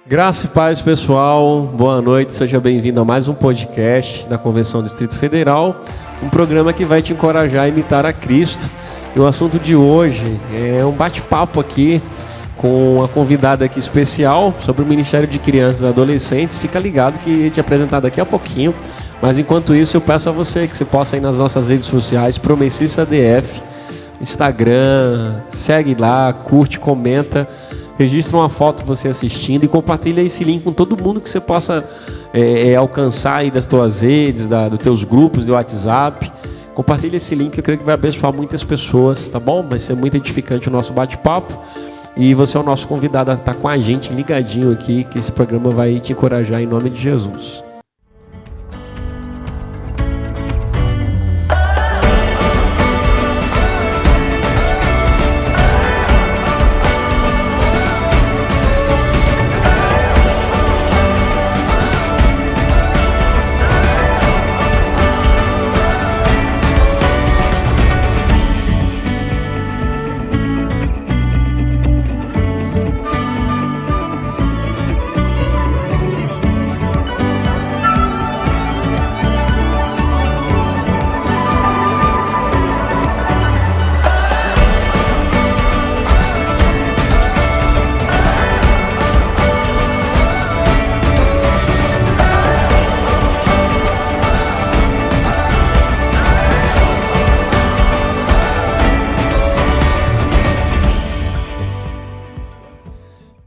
Graça e paz, pessoal. Boa noite, seja bem-vindo a mais um podcast da Convenção do Distrito Federal, um programa que vai te encorajar a imitar a Cristo. E o assunto de hoje é um bate-papo aqui com uma convidada aqui especial sobre o Ministério de Crianças e Adolescentes. Fica ligado que eu te apresentar daqui a pouquinho, mas enquanto isso eu peço a você que você possa ir nas nossas redes sociais, Promessista DF, Instagram, segue lá, curte, comenta, registra uma foto você assistindo e compartilha esse link com todo mundo que você possa alcançar aí das tuas redes, dos teus grupos de WhatsApp. Compartilha esse link, eu creio que vai abençoar muitas pessoas, tá bom? Vai ser muito edificante o nosso bate-papo e você é o nosso convidado a estar com a gente ligadinho aqui, que esse programa vai te encorajar em nome de Jesus.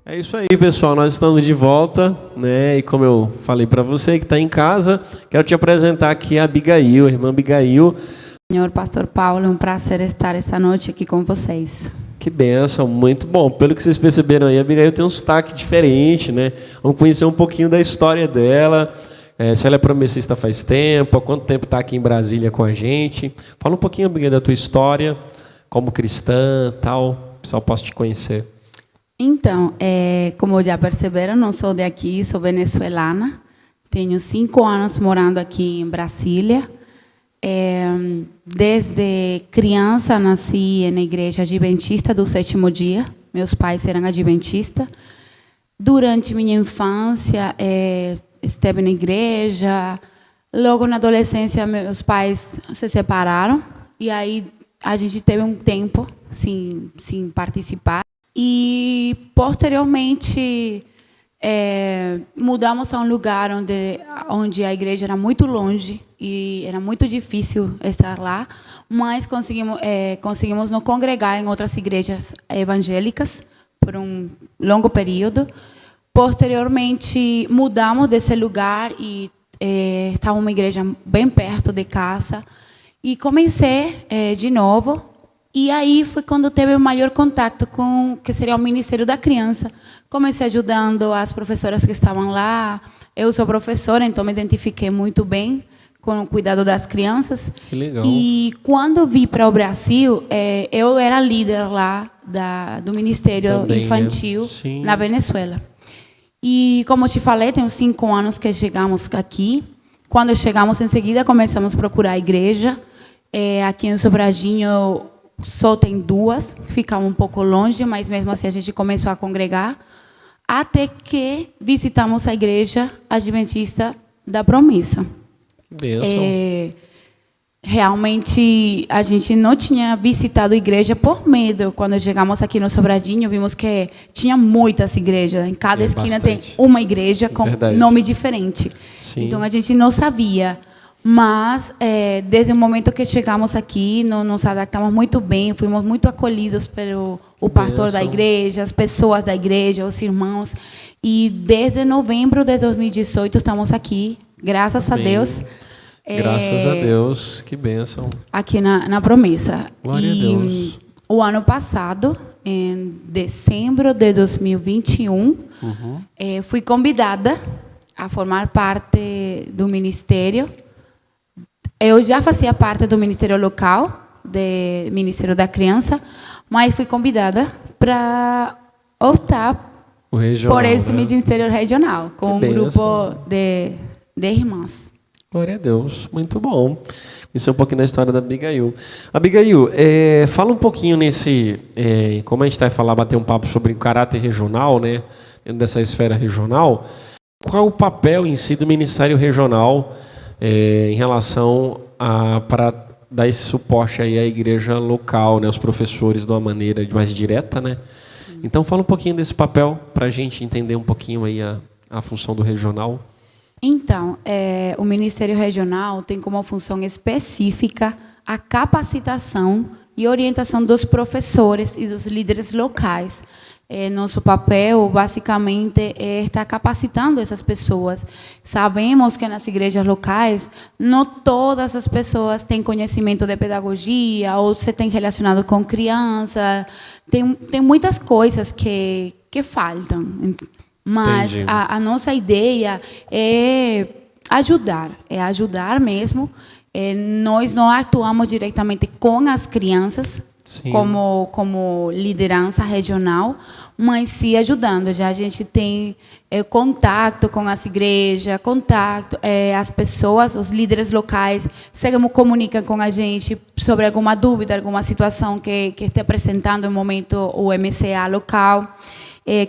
É isso aí, pessoal, nós estamos de volta, né? E como eu falei para você que está em casa, quero te apresentar aqui a Abigail, a irmã Abigail. Senhor Pastor Paulo, é um prazer estar esta noite aqui com vocês. Que bênção, muito bom. Pelo que vocês perceberam aí, a Abigail tem um sotaque diferente, né? Vamos conhecer um pouquinho da história dela, se ela é promessista faz tempo, há quanto tempo está aqui em Brasília com a gente. Fala um pouquinho, Abigail, da tua história, como cristã, tal, o pessoal possa te conhecer. Então, como já perceberam, não sou daqui, sou venezuelana. Tenho 5 anos morando aqui em Brasília. Desde criança, nasci na igreja adventista do sétimo dia. Meus pais eram adventistas. Durante minha infância, esteve na igreja. Logo na adolescência, meus pais se separaram. E aí, a gente teve um tempo sem participar. E, posteriormente, mudamos a um lugar onde a igreja era muito longe e era muito difícil estar lá, mas conseguimos nos congregar em outras igrejas evangélicas por um longo período. Posteriormente, mudamos desse lugar e estava uma igreja bem perto de casa. E comecei de novo. E aí foi quando teve o maior contato com o que seria o Ministério da Criança. Comecei ajudando as professoras que estavam lá. Eu sou professora, então me identifiquei muito bem com o cuidado das crianças. Que legal. E quando vim para o Brasil, eu era líder lá do Ministério também, Infantil, né? na Venezuela. E como eu te falei, tem uns 5 anos que chegamos aqui. Quando chegamos, em seguida, começamos a procurar a igreja. Aqui em Sobradinho só tem 2, ficam um pouco longe, mas mesmo assim a gente começou a congregar, até que visitamos a igreja adventista da Promessa. Bênção. Realmente a gente não tinha visitado a igreja por medo. Quando chegamos aqui no Sobradinho, vimos que tinha muitas igrejas. Em cada esquina bastante. tem uma igreja com Verdade. nome diferente. Sim. Então a gente não sabia. Mas, desde o momento que chegamos aqui, nos adaptamos muito bem, fomos muito acolhidos pelo pastor da igreja, as pessoas da igreja, os irmãos. E desde novembro de 2018 estamos aqui, graças a Deus. Graças a Deus, que bênção. Aqui na Promessa. Glória a Deus. O ano passado, em dezembro de 2021, fui convidada a formar parte do ministério. Eu já fazia parte do Ministério Local, do Ministério da Criança, mas fui convidada para optar por esse Ministério Regional, com um grupo de irmãs. Glória a Deus, muito bom. Isso é um pouquinho da história da Abigail. Abigail, fala um pouquinho como a gente vai falar, bater um papo sobre o caráter regional, né? dentro dessa esfera regional, qual é o papel em si do Ministério Regional em relação para dar esse suporte aí à igreja local, né, aos professores de uma maneira mais direta, né? Sim. Então fala um pouquinho desse papel para a gente entender um pouquinho aí a função do regional. Então, o Ministério Regional tem como função específica a capacitação e orientação dos professores e dos líderes locais. Nosso papel, basicamente, é estar capacitando essas pessoas. Sabemos que nas igrejas locais, não todas as pessoas têm conhecimento de pedagogia ou se têm relacionado com criança. Tem muitas coisas que faltam. Mas a nossa ideia é ajudar mesmo. Nós não atuamos diretamente com as crianças, como liderança regional, mas sim ajudando. Já a gente tem contato com as igrejas, as pessoas, os líderes locais, comunicam com a gente sobre alguma dúvida, alguma situação que esteja apresentando no momento o MCA local.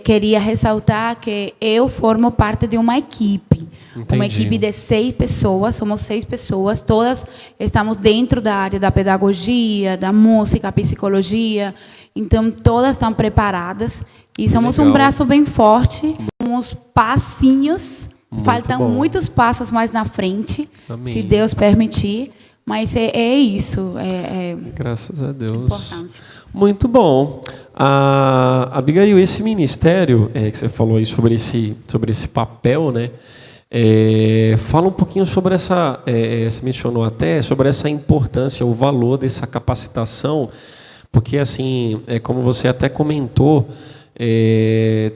Queria ressaltar que eu formo parte de uma equipe. Entendi. Uma equipe de 6 pessoas, somos 6 pessoas, todas estamos dentro da área da pedagogia, da música, psicologia, então todas estão preparadas e somos um braço bem forte, uns passinhos, faltam muitos passos mais na frente, Amém. Se Deus permitir. Mas é isso. Graças a Deus. Importância. Muito bom. Abigail, esse ministério que você falou aí sobre esse papel, né? Fala um pouquinho sobre você mencionou até sobre essa importância, o valor dessa capacitação, porque assim, como você até comentou,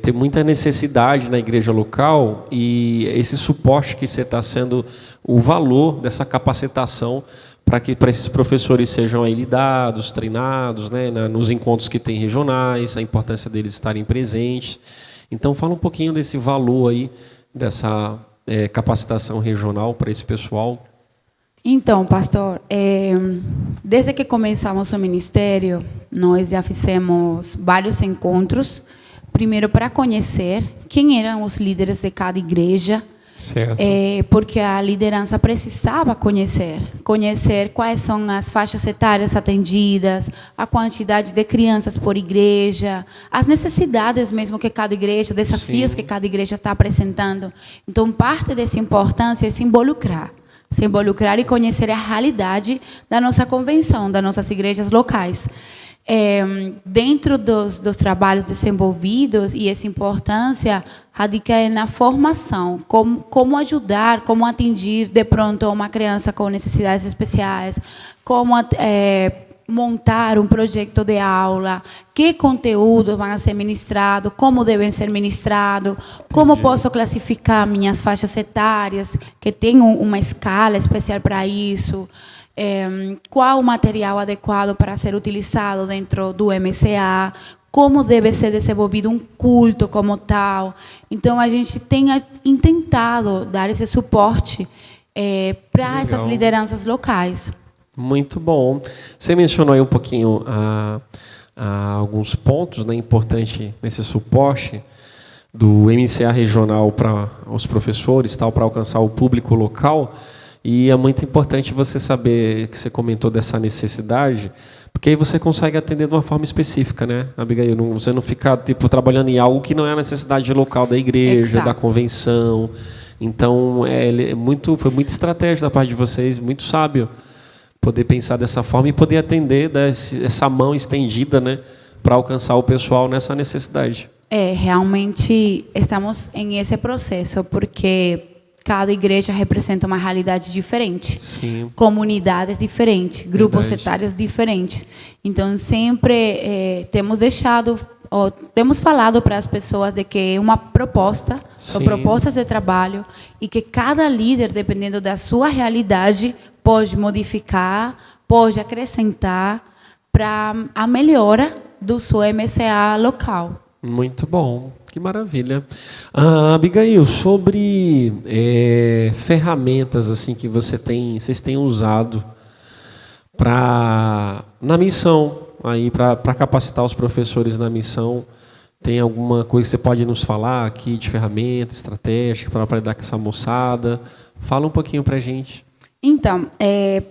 tem muita necessidade na igreja local e esse suporte que você está sendo, o valor dessa capacitação para esses professores sejam aí lidados, treinados, né, nos encontros que tem regionais, a importância deles estarem presentes. Então, fala um pouquinho desse valor aí, dessa capacitação regional para esse pessoal. Então, pastor, desde que começamos o ministério, nós já fizemos vários encontros, primeiro para conhecer quem eram os líderes de cada igreja, certo. Porque a liderança precisava conhecer quais são as faixas etárias atendidas, a quantidade de crianças por igreja, as necessidades mesmo que cada igreja, desafios Sim. que cada igreja está apresentando. Então, parte dessa importância é se involucrar e conhecer a realidade da nossa convenção, das nossas igrejas locais. Dentro dos trabalhos desenvolvidos, e essa importância radica na formação, como ajudar, como atingir de pronto uma criança com necessidades especiais, como montar um projeto de aula, que conteúdos vão ser ministrados, como devem ser ministrados, como posso classificar minhas faixas etárias, que tem uma escala especial para isso, qual o material adequado para ser utilizado dentro do MCA, como deve ser desenvolvido um culto como tal. Então, a gente tem tentado dar esse suporte para essas lideranças locais. Muito bom. Você mencionou aí um pouquinho alguns pontos, né, importantes nesse suporte do MCA regional para os professores, para alcançar o público local. E é muito importante você saber que você comentou dessa necessidade, porque aí você consegue atender de uma forma específica, né, Abigail? Você não fica trabalhando em algo que não é a necessidade local da igreja, Exato. Da convenção. Então, foi muita estratégia da parte de vocês, muito sábio poder pensar dessa forma e poder atender essa mão estendida, né, para alcançar o pessoal nessa necessidade. Realmente estamos em esse processo, porque cada igreja representa uma realidade diferente, Sim. comunidades diferentes, grupos etários diferentes. Então, sempre temos falado para as pessoas de que é uma proposta, são propostas de trabalho, e que cada líder, dependendo da sua realidade, pode modificar, pode acrescentar para a melhora do seu MCA local. Muito bom, que maravilha. Abigail, sobre ferramentas assim que vocês têm usado na missão, para capacitar os professores na missão, Tem alguma coisa que você pode nos falar aqui de ferramenta, estratégia para lidar com essa moçada? Fala um pouquinho para a gente. Então,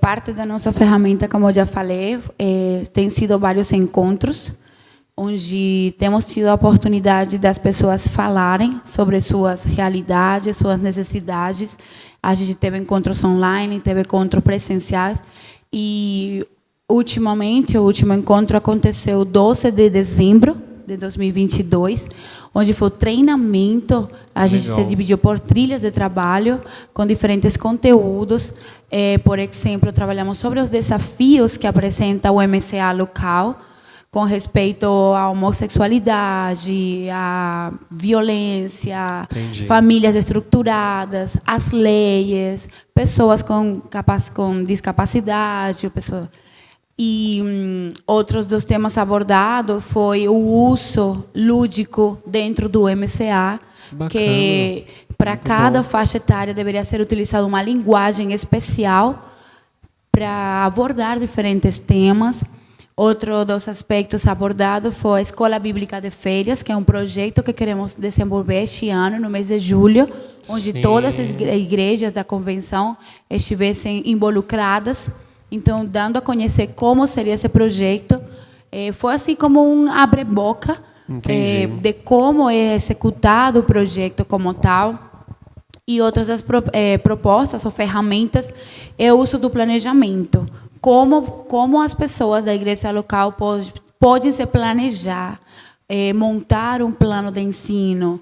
parte da nossa ferramenta, como eu já falei, tem sido vários encontros, onde temos tido a oportunidade das pessoas falarem sobre suas realidades, suas necessidades. A gente teve encontros online, teve encontros presenciais, e, ultimamente, o último encontro aconteceu 12 de dezembro de 2022, onde foi o treinamento. A gente se dividiu por trilhas de trabalho com diferentes conteúdos. Por exemplo, trabalhamos sobre os desafios que apresenta o MCA local com respeito à homossexualidade, à violência, famílias estruturadas, as leis, pessoas com discapacidade, E outros dos temas abordados foi o uso lúdico dentro do MCA, que para cada faixa etária deveria ser utilizada uma linguagem especial para abordar diferentes temas. Outro dos aspectos abordados foi a Escola Bíblica de Férias, que é um projeto que queremos desenvolver este ano, no mês de julho, onde todas as igrejas da convenção estivessem involucradas. Então, dando a conhecer como seria esse projeto, foi assim como um abre-boca de como é executado o projeto como tal. E outras das propostas ou ferramentas é o uso do planejamento. Como as pessoas da igreja local podem se planejar, montar um plano de ensino,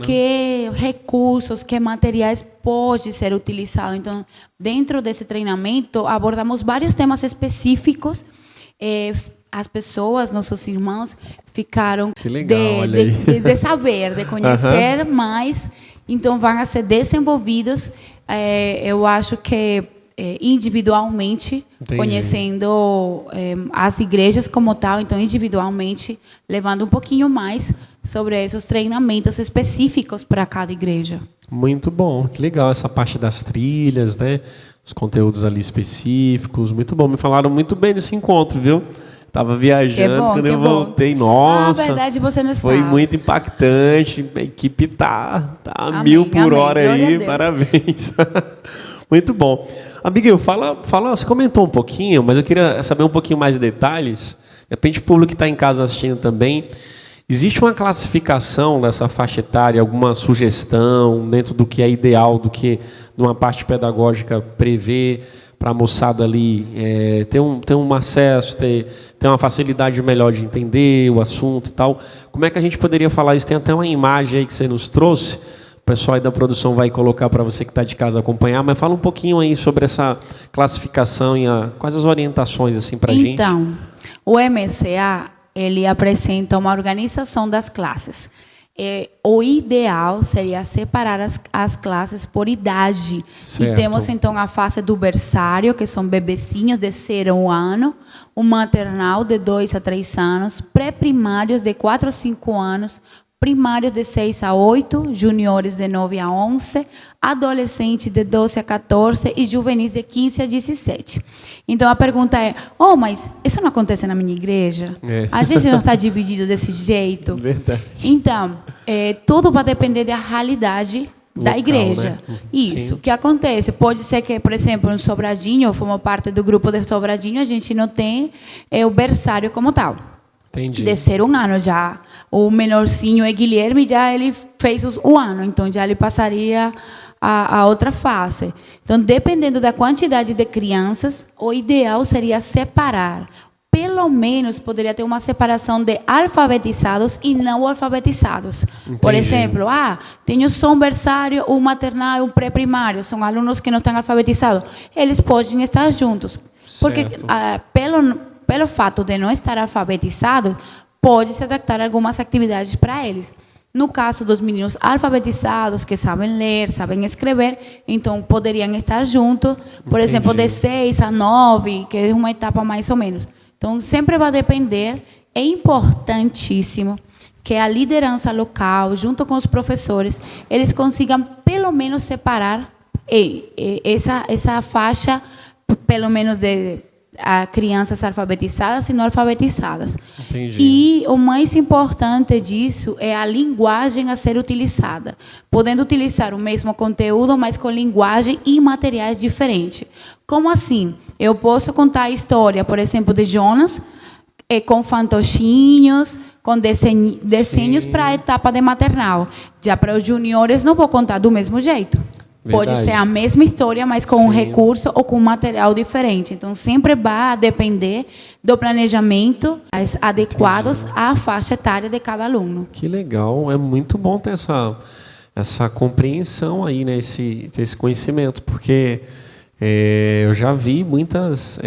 que recursos, que materiais podem ser utilizados. Então, dentro desse treinamento, abordamos vários temas específicos. As pessoas, nossos irmãos, ficaram de saber, de conhecer mais. Então, vão ser desenvolvidos, eu acho que individualmente, conhecendo as igrejas como tal, então individualmente, levando um pouquinho mais sobre esses treinamentos específicos para cada igreja. Muito bom, que legal essa parte das trilhas, né? Os conteúdos ali específicos, muito bom. Me falaram muito bem desse encontro, viu? Estava viajando, quando eu voltei, nossa, verdade, você não foi muito impactante, a equipe tá a 1000 por hora aí, parabéns. Muito bom. Abigail, fala, você comentou um pouquinho, mas eu queria saber um pouquinho mais de detalhes. De repente, o público que está em casa assistindo também, existe uma classificação dessa faixa etária, alguma sugestão dentro do que é ideal, do que numa parte pedagógica prevê para a moçada ali ter um acesso, ter uma facilidade melhor de entender o assunto e tal? Como é que a gente poderia falar isso? Tem até uma imagem aí que você nos trouxe. O pessoal aí da produção vai colocar para você que está de casa acompanhar, mas fala um pouquinho aí sobre essa classificação e quais as orientações assim para a gente. Então, o MCA, ele apresenta uma organização das classes. O ideal seria separar as classes por idade. Certo. E temos, então, a fase do berçário, que são bebecinhos de 0 a 1 ano, o maternal de 2 a 3 anos, pré-primários de 4 a 5 anos, primários de 6 a 8, juniores de 9 a 11, adolescentes de 12 a 14 e juvenis de 15 a 17. Então, a pergunta é, mas isso não acontece na minha igreja? A gente não está dividido desse jeito? Verdade. Então, tudo vai depender da realidade da igreja. Né? Isso. Sim. O que acontece? Pode ser que, por exemplo, no Sobradinho, eu formo parte do grupo de Sobradinho, a gente não tem o berçário como tal. Entendi. De 0 a 1 ano já. O menorzinho é Guilherme, já ele fez o ano, então já ele passaria a outra fase. Então, dependendo da quantidade de crianças, o ideal seria separar. Pelo menos poderia ter uma separação de alfabetizados e não alfabetizados. Entendi. Por exemplo, tenho só um berçário, um maternal e um pré-primário. São alunos que não estão alfabetizados. Eles podem estar juntos. Porque pelo fato de não estar alfabetizado, pode se adaptar a algumas atividades para eles. No caso dos meninos alfabetizados, que sabem ler, sabem escrever, então poderiam estar juntos, por exemplo, de 6 a 9, que é uma etapa mais ou menos. Então, sempre vai depender. É importantíssimo que a liderança local, junto com os professores, eles consigam, pelo menos, separar essa faixa, pelo menos de a crianças alfabetizadas e não alfabetizadas. Entendi. E o mais importante disso é a linguagem a ser utilizada, podendo utilizar o mesmo conteúdo, mas com linguagem e materiais diferentes. Como assim? Eu posso contar a história, por exemplo, de Jonas, com fantochinhos, com desenhos para a etapa de maternal. Já para os juniores não vou contar do mesmo jeito. Pode ser a mesma história, mas com um recurso ou com um material diferente. Então, sempre vai depender do planejamento adequados à faixa etária de cada aluno. Que legal, é muito bom ter essa compreensão aí, né? Esse conhecimento, porque eu já vi muitas...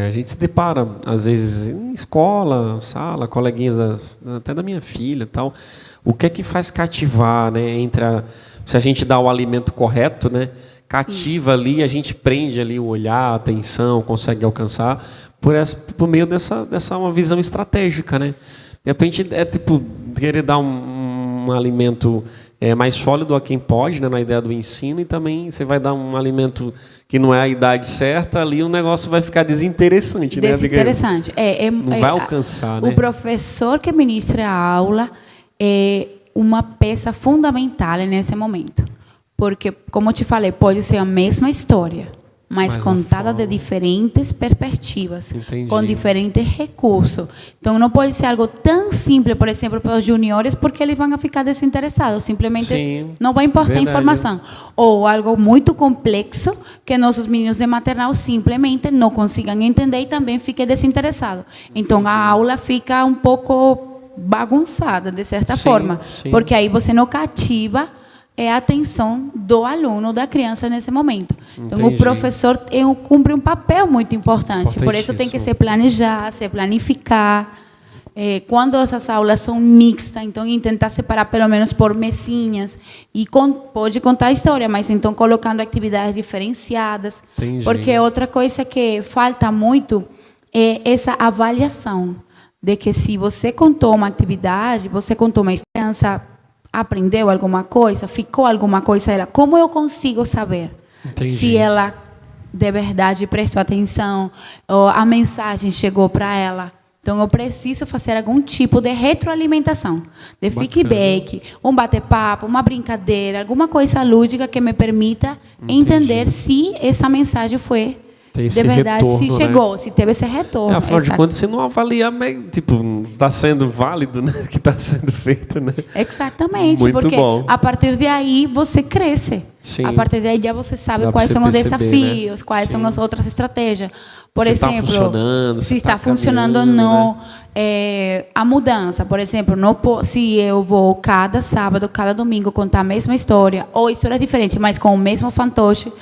a gente se depara, às vezes, em escola, sala, coleguinhas até da minha filha e tal. O que é que faz cativar, né? Se a gente dá o alimento correto, né? Cativa ali, a gente prende ali o olhar, a atenção, consegue alcançar por meio dessa uma visão estratégica, né? De repente, tipo querer dar um alimento mais sólido a quem pode, né? Na ideia do ensino, e também você vai dar um alimento que não é a idade certa, ali o negócio vai ficar desinteressante, né? Desinteressante. Não vai alcançar, né? O professor que ministra a aula é uma peça fundamental nesse momento. Porque, como eu te falei, pode ser a mesma história, mas contada de diferentes perspectivas, com diferentes recursos. Então, não pode ser algo tão simples, por exemplo, para os juniores, porque eles vão ficar desinteressados. Simplesmente não vai importar a informação. Ou algo muito complexo, que nossos meninos de maternal simplesmente não consigam entender e também fiquem desinteressados. Então, a aula fica um pouco bagunçada, de certa forma, porque aí você não cativa a atenção do aluno, da criança nesse momento. Então, o professor cumpre um papel muito importante, por isso tem que se planejar, se planificar. Quando essas aulas são mixtas, então tentar separar pelo menos por mesinhas, e pode contar a história, mas então colocando atividades diferenciadas, porque outra coisa que falta muito é essa avaliação, de que se você contou uma atividade, você contou uma criança aprendeu alguma coisa, ficou alguma coisa dela, como eu consigo saber se ela de verdade prestou atenção, ou a mensagem chegou para ela? Então, eu preciso fazer algum tipo de retroalimentação, de feedback, um bate-papo, uma brincadeira, alguma coisa lúdica que me permita entender se essa mensagem foi de verdade, retorno, se chegou, né? Se teve esse retorno. Afinal de contas, você não avalia, tipo, está sendo válido, né? O que está sendo feito, né? Exatamente, muito porque bom. A partir de aí você cresce. Sim. A partir daí já você sabe quais são os desafios, né? Quais são as outras estratégias. Por exemplo, se está funcionando ou não. Né? A mudança, por exemplo, se eu vou cada sábado, cada domingo contar a mesma história, ou história diferente, mas com o mesmo fantoche,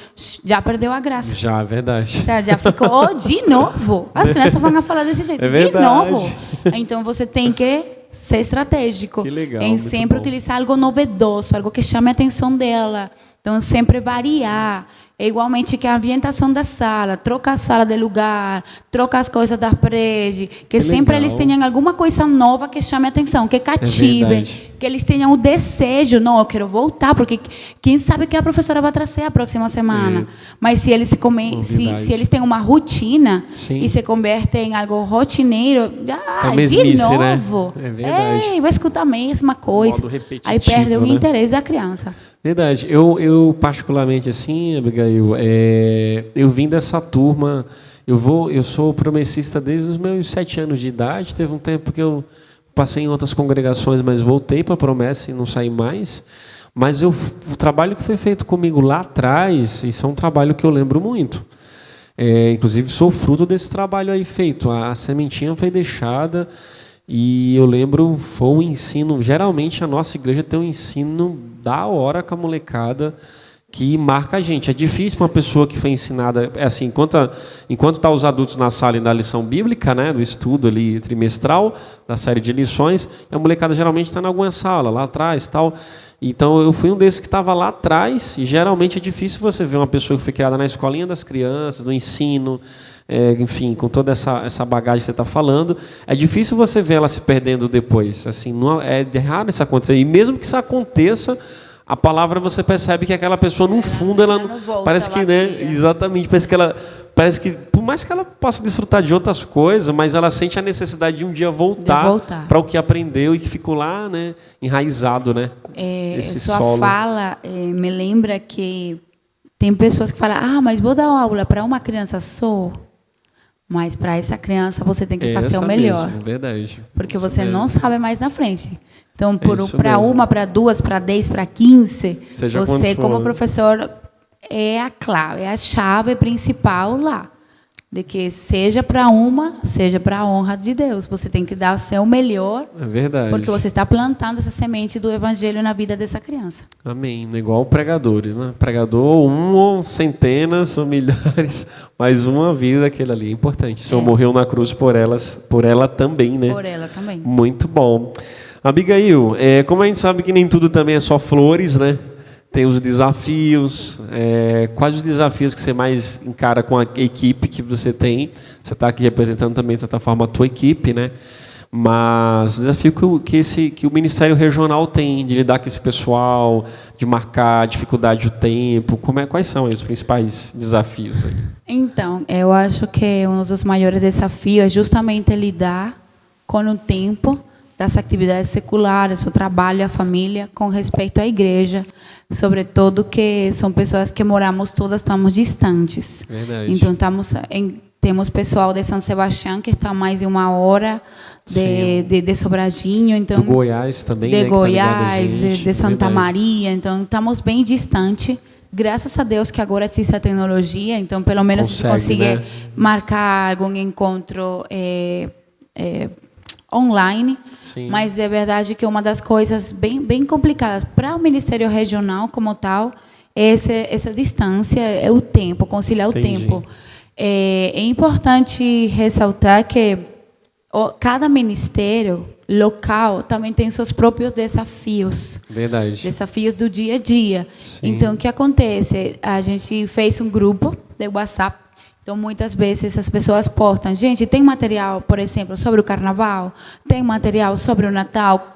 já perdeu a graça. Já, é verdade. Já ficou de novo. As crianças vão falar desse jeito, de novo. Então, você tem que ser estratégico. Que legal, em sempre utilizar algo novedoso, algo que chame a atenção dela. Então, sempre variar. É igualmente que a ambientação da sala, troca a sala de lugar, troca as coisas das paredes, que sempre legal. Eles tenham alguma coisa nova que chame a atenção, que cative, que eles tenham o desejo, não, eu quero voltar, porque quem sabe que a professora vai trazer a próxima semana. Mas se eles se eles têm uma rotina e se converte em algo rotineiro, de novo, né? É verdade. Vai escutar a mesma coisa, aí perde o interesse da criança. Verdade. Eu particularmente assim, Abigail, eu vim dessa turma. Eu sou promessista desde os meus 7 anos de idade. Teve um tempo que eu passei em outras congregações, mas voltei para a promessa e não saí mais. Mas o trabalho que foi feito comigo lá atrás, isso é um trabalho que eu lembro muito. Inclusive, sou fruto desse trabalho aí feito. A sementinha foi deixada. E eu lembro, foi um ensino, geralmente a nossa igreja tem um ensino da hora com a molecada que marca a gente. É difícil uma pessoa que foi ensinada, assim, enquanto tá os adultos na sala e na lição bíblica, né, do estudo ali trimestral, da série de lições, a molecada geralmente está em alguma sala, lá atrás, tal. Então, eu fui um desses que estava lá atrás, e geralmente é difícil você ver uma pessoa que foi criada na escolinha das crianças, no ensino, enfim, com toda essa bagagem que você está falando, é difícil você ver ela se perdendo depois. Assim, não, é raro isso acontecer. E mesmo que isso aconteça, a palavra você percebe que aquela pessoa, no fundo, ela não volta parece que, vazia. né? Exatamente, parece que, por mais que ela possa desfrutar de outras coisas, mas ela sente a necessidade de um dia voltar para o que aprendeu e que ficou lá, né? Enraizado, né? Esse sua solo. fala me lembra que tem pessoas que falam, mas vou dar uma aula para uma criança só. Mas para essa criança você tem que fazer o melhor. Mesmo, verdade. Porque Isso você mesmo. não sabe mais na frente. Então, para mesmo. uma, para duas, para 10, para 15, Seja você, quando como for. professor, é a clave, é a chave principal lá. De que seja para uma, seja para a honra de Deus. Você tem que dar o seu melhor. É verdade. Porque você está plantando essa semente do evangelho na vida dessa criança. Amém. Igual pregadores, né? Pregador, ou centenas, ou milhares, mas uma vida aquele ali. É importante. O Senhor morreu na cruz por ela também, né? Por ela também. Muito bom. Abigail, como a gente sabe que nem tudo também é só flores, né? Tem os desafios. Quais os desafios que você mais encara com a equipe que você tem? Você está aqui representando também, de certa forma, a tua equipe, né? Mas o desafio que o Ministério Regional tem de lidar com esse pessoal, de marcar a dificuldade do tempo, quais são os principais desafios aí? Então, eu acho que um dos maiores desafios é justamente lidar com o tempo das atividades seculares, o trabalho, a família, com respeito à igreja, sobretudo que são pessoas que moramos todas, estamos distantes. Verdade. Então, temos pessoal de São Sebastião que está a mais de 1 hora de Sobradinho, então do Goiás também, de né, Goiás, que tá ligado a gente. de Santa Verdade. Maria, então estamos bem distante. Graças a Deus que agora existe a tecnologia, então pelo menos a gente consegue, né? marcar algum encontro online. Sim. Mas é verdade que uma das coisas bem complicadas para o Ministério Regional como tal é essa distância, é o tempo, conciliar Entendi. o tempo. É importante ressaltar que cada ministério local também tem seus próprios desafios. Verdade. Desafios do dia a dia. Sim. Então, o que acontece? A gente fez um grupo de WhatsApp. Então, muitas vezes as pessoas postam, gente, tem material, por exemplo, sobre o Carnaval? Tem material sobre o Natal?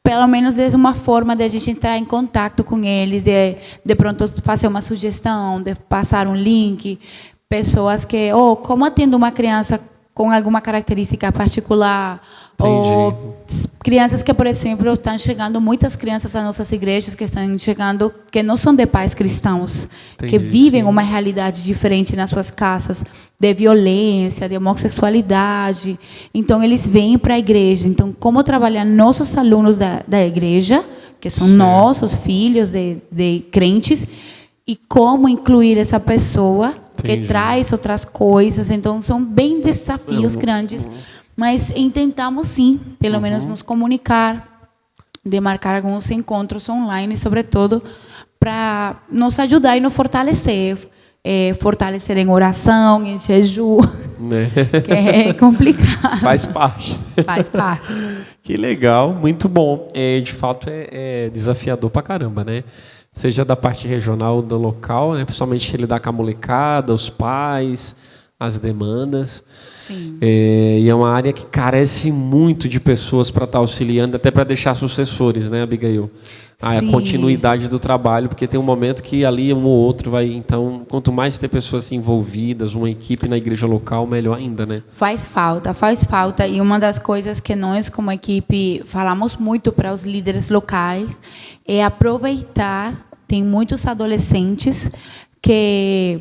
Pelo menos é uma forma de a gente entrar em contato com eles, de pronto fazer uma sugestão, de passar um link. Pessoas que, como atendo uma criança com alguma característica particular, Entendi. ou crianças que, por exemplo, estão chegando, muitas crianças às nossas igrejas que estão chegando, que não são de pais cristãos, Entendi, que vivem sim. uma realidade diferente nas suas casas, de violência, de homossexualidade. Então, eles vêm para a igreja. Então, como trabalhar nossos alunos da igreja, que são Certo. nossos filhos de crentes, e como incluir essa pessoa Entendi. que traz outras coisas. Então, são bem desafios grandes, mas tentamos, sim, pelo menos nos comunicar, de marcar alguns encontros online, sobretudo, para nos ajudar e nos fortalecer. Fortalecer em oração, em jejum, Né? que é complicado. Faz parte. Faz parte. Que legal, muito bom. De fato, é desafiador pra caramba, né? Seja da parte regional, do local, né? Principalmente lidar com a molecada, os pais, as demandas. Sim. E é uma área que carece muito de pessoas para estar auxiliando, até para deixar sucessores, né, Abigail? A Sim. continuidade do trabalho, porque tem um momento que ali um ou outro vai... Então, quanto mais ter pessoas envolvidas, uma equipe na igreja local, melhor ainda, né? Faz falta. E uma das coisas que nós, como equipe, falamos muito para os líderes locais é aproveitar. Tem muitos adolescentes que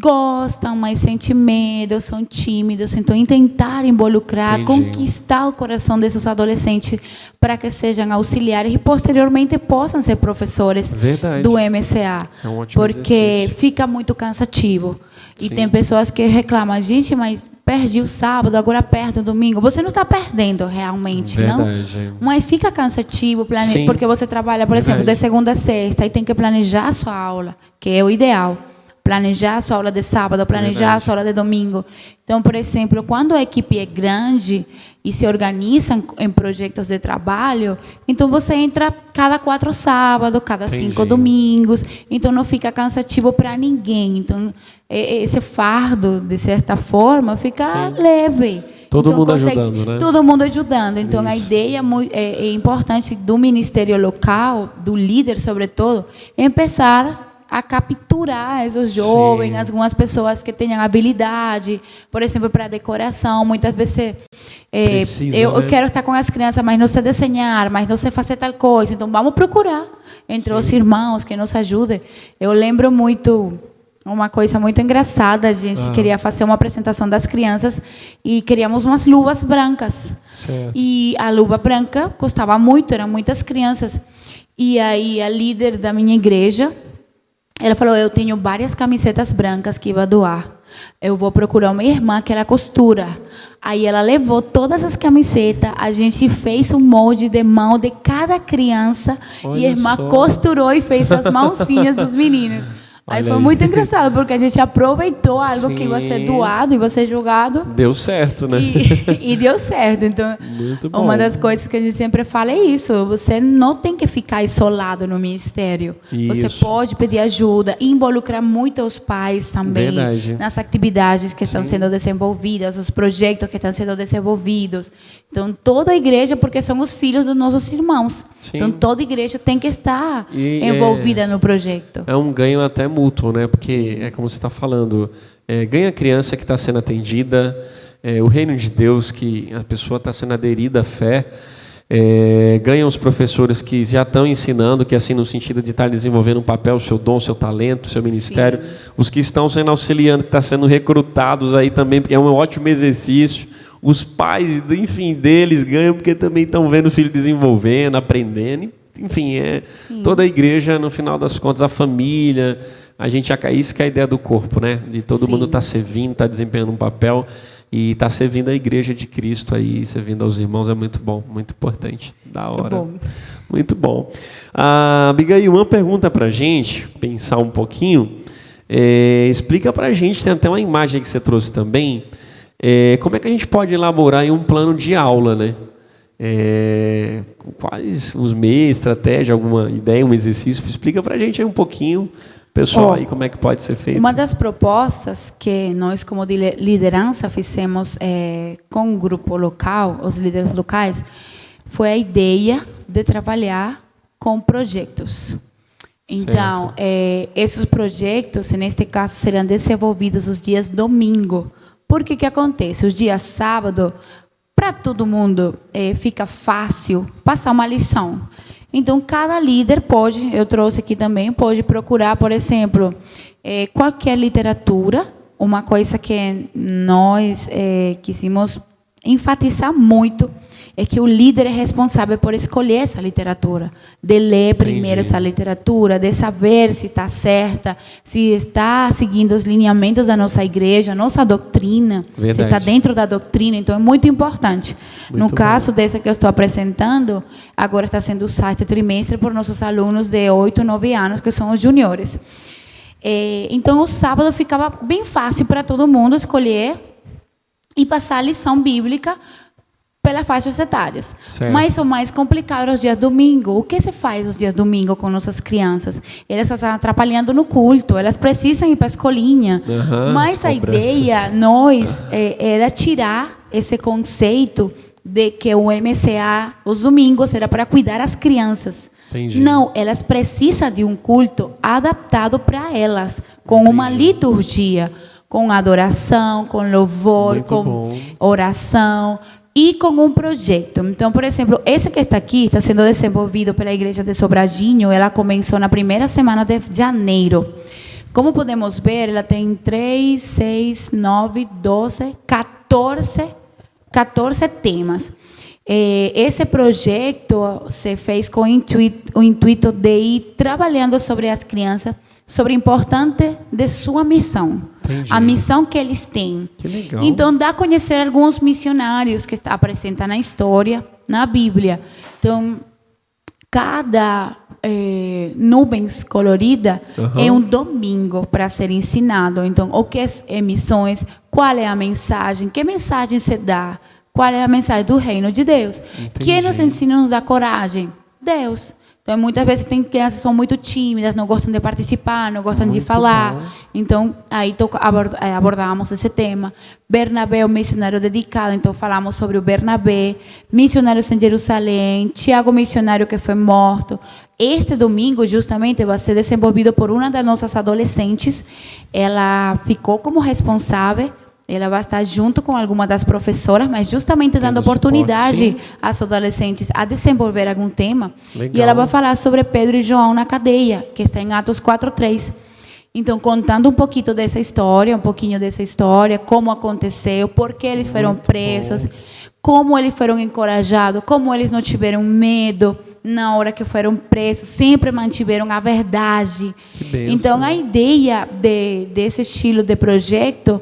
gostam, mas sentem medo, são tímidos. Então, tentar involucrar, Entendi. conquistar o coração desses adolescentes para que sejam auxiliares e, posteriormente, possam ser professores Verdade. do MCA. É um ótimo Porque exercício. fica muito cansativo. E Sim. tem pessoas que reclamam, gente, mas perdi o sábado, agora perto o domingo. Você não está perdendo realmente, não? Verdade. Mas fica cansativo, Sim. porque você trabalha, por exemplo, Verdade. de segunda a sexta, e tem que planejar a sua aula, que é o ideal. Planejar a sua aula de sábado, planejar Verdade. a sua aula de domingo. Então, por exemplo, quando a equipe é grande e se organiza em projetos de trabalho, então você entra cada 4 sábados, cada Entendi. 5 domingos, então não fica cansativo para ninguém. Então, esse fardo, de certa forma, fica Sim. leve. Todo mundo ajudando, né? Todo mundo ajudando. Então, Isso. a ideia é importante do ministério local, do líder, sobretudo, é começar a capturar esses jovens, Sim. algumas pessoas que tenham habilidade, por exemplo, para decoração. Muitas vezes eu quero estar com as crianças, mas não sei desenhar, mas não sei fazer tal coisa. Então, vamos procurar entre os irmãos que nos ajudem. Eu lembro muito uma coisa muito engraçada. A gente queria fazer uma apresentação das crianças e queríamos umas luvas brancas. Certo. E a luva branca custava muito, eram muitas crianças. E aí a líder da minha igreja, ela falou: eu tenho várias camisetas brancas que vou doar. Eu vou procurar uma irmã que ela costura. Aí ela levou todas as camisetas, a gente fez um molde de mão de cada criança. Olha e a irmã só. costurou e fez as mãozinhas dos meninos. Aí Olha foi aí. muito engraçado, porque a gente aproveitou algo que ia ser Sim. doado e ia ser jogado. Deu certo, né? E deu certo. Então, Muito bom. uma das coisas que a gente sempre fala é isso: você não tem que ficar isolado no ministério. Você Isso. pode pedir ajuda, involucrar muito os pais também Verdade. nas atividades que estão sendo desenvolvidas, os projetos que estão sendo desenvolvidos. Então, toda a igreja, porque são os filhos dos nossos irmãos. Sim. Então, toda a igreja tem que estar E, envolvida no projeto. É um ganho até mútuo, né? Porque é como você está falando, ganha a criança que está sendo atendida, o reino de Deus, que a pessoa está sendo aderida à fé, ganha os professores que já estão ensinando, que assim no sentido de estar desenvolvendo um papel, o seu dom, o seu talento, o seu ministério, os que estão sendo auxiliando, que estão sendo recrutados aí também, porque é um ótimo exercício. Os pais, enfim, deles ganham porque também estão vendo o filho desenvolvendo, aprendendo. Enfim, toda a igreja, no final das contas, a família, isso que é a ideia do corpo, né? De todo mundo estar servindo, estar desempenhando um papel e estar servindo a igreja de Cristo aí, servindo aos irmãos é muito bom, muito importante, da hora. Muito bom. Muito bom. A Abigail, uma pergunta para a gente, pensar um pouquinho, explica para a gente, tem até uma imagem que você trouxe também, como é que a gente pode elaborar aí um plano de aula, né? Quais os meios, estratégia, alguma ideia, um exercício? Explica para a gente aí um pouquinho, pessoal, aí como é que pode ser feito. Uma das propostas que nós, como de liderança, fizemos com o grupo local, os líderes locais, foi a ideia de trabalhar com projetos. Então, esses projetos, neste caso, serão desenvolvidos os dias domingo. Por que acontece? Os dias sábado, para todo mundo fica fácil passar uma lição. Então, cada líder pode, eu trouxe aqui também, pode procurar, por exemplo, qualquer literatura, uma coisa que nós quisimos enfatizar muito, é que o líder é responsável por escolher essa literatura, de ler primeiro essa literatura, de saber se está certa, se está seguindo os lineamentos da nossa igreja, nossa doutrina, se está dentro da doutrina. Então, é muito importante. No caso dessa que eu estou apresentando, agora está sendo usado este trimestre por nossos alunos de 8, 9 anos, que são os juniores. Então, o sábado ficava bem fácil para todo mundo escolher e passar a lição bíblica pelas faixas etárias. Certo. Mas o mais complicado é os dias domingo. O que se faz os dias domingo com nossas crianças? Elas estão atrapalhando no culto, elas precisam ir para a escolinha. Mas a ideia, era tirar esse conceito de que o MCA, os domingos, era para cuidar as crianças. Entendi. Não, elas precisam de um culto adaptado para elas, com uma liturgia, com adoração, com louvor, Muito com bom. oração e com um projeto. Então, por exemplo, esse que está aqui está sendo desenvolvido pela Igreja de Sobradinho. Ela começou na primeira semana de janeiro. Como podemos ver, ela tem 3, 6, 9, 12, 14 temas. Esse projeto se fez com o intuito de ir trabalhando sobre as crianças, sobre o importante de sua missão. Entendi. A missão que eles têm. Que legal. Então, dá a conhecer alguns missionários que apresentam na história, na Bíblia. Então, cada nuvens colorida é um domingo para ser ensinado. Então, o que é missões? Qual é a mensagem? Que mensagem se dá? Qual é a mensagem do reino de Deus? Entendi. Quem nos ensina e nos dá coragem? Deus. Então, muitas vezes tem crianças que são muito tímidas, não gostam de participar, não gostam de falar. Bom. Então, aí abordamos esse tema. Bernabé, o missionário dedicado, então falamos sobre o Bernabé, missionários em Jerusalém, Tiago, missionário que foi morto. Este domingo, justamente, vai ser desenvolvido por uma das nossas adolescentes. Ela ficou como responsável. Ela vai estar junto com alguma das professoras, mas justamente dando oportunidade às adolescentes a desenvolver algum tema. Legal. E ela vai falar sobre Pedro e João na cadeia, que está em Atos 4:3. Então, contando um pouquinho dessa história, como aconteceu, por que eles foram presos, como eles foram encorajados, como eles não tiveram medo na hora que foram presos, sempre mantiveram a verdade. Que bênção. Então, a ideia desse estilo de projeto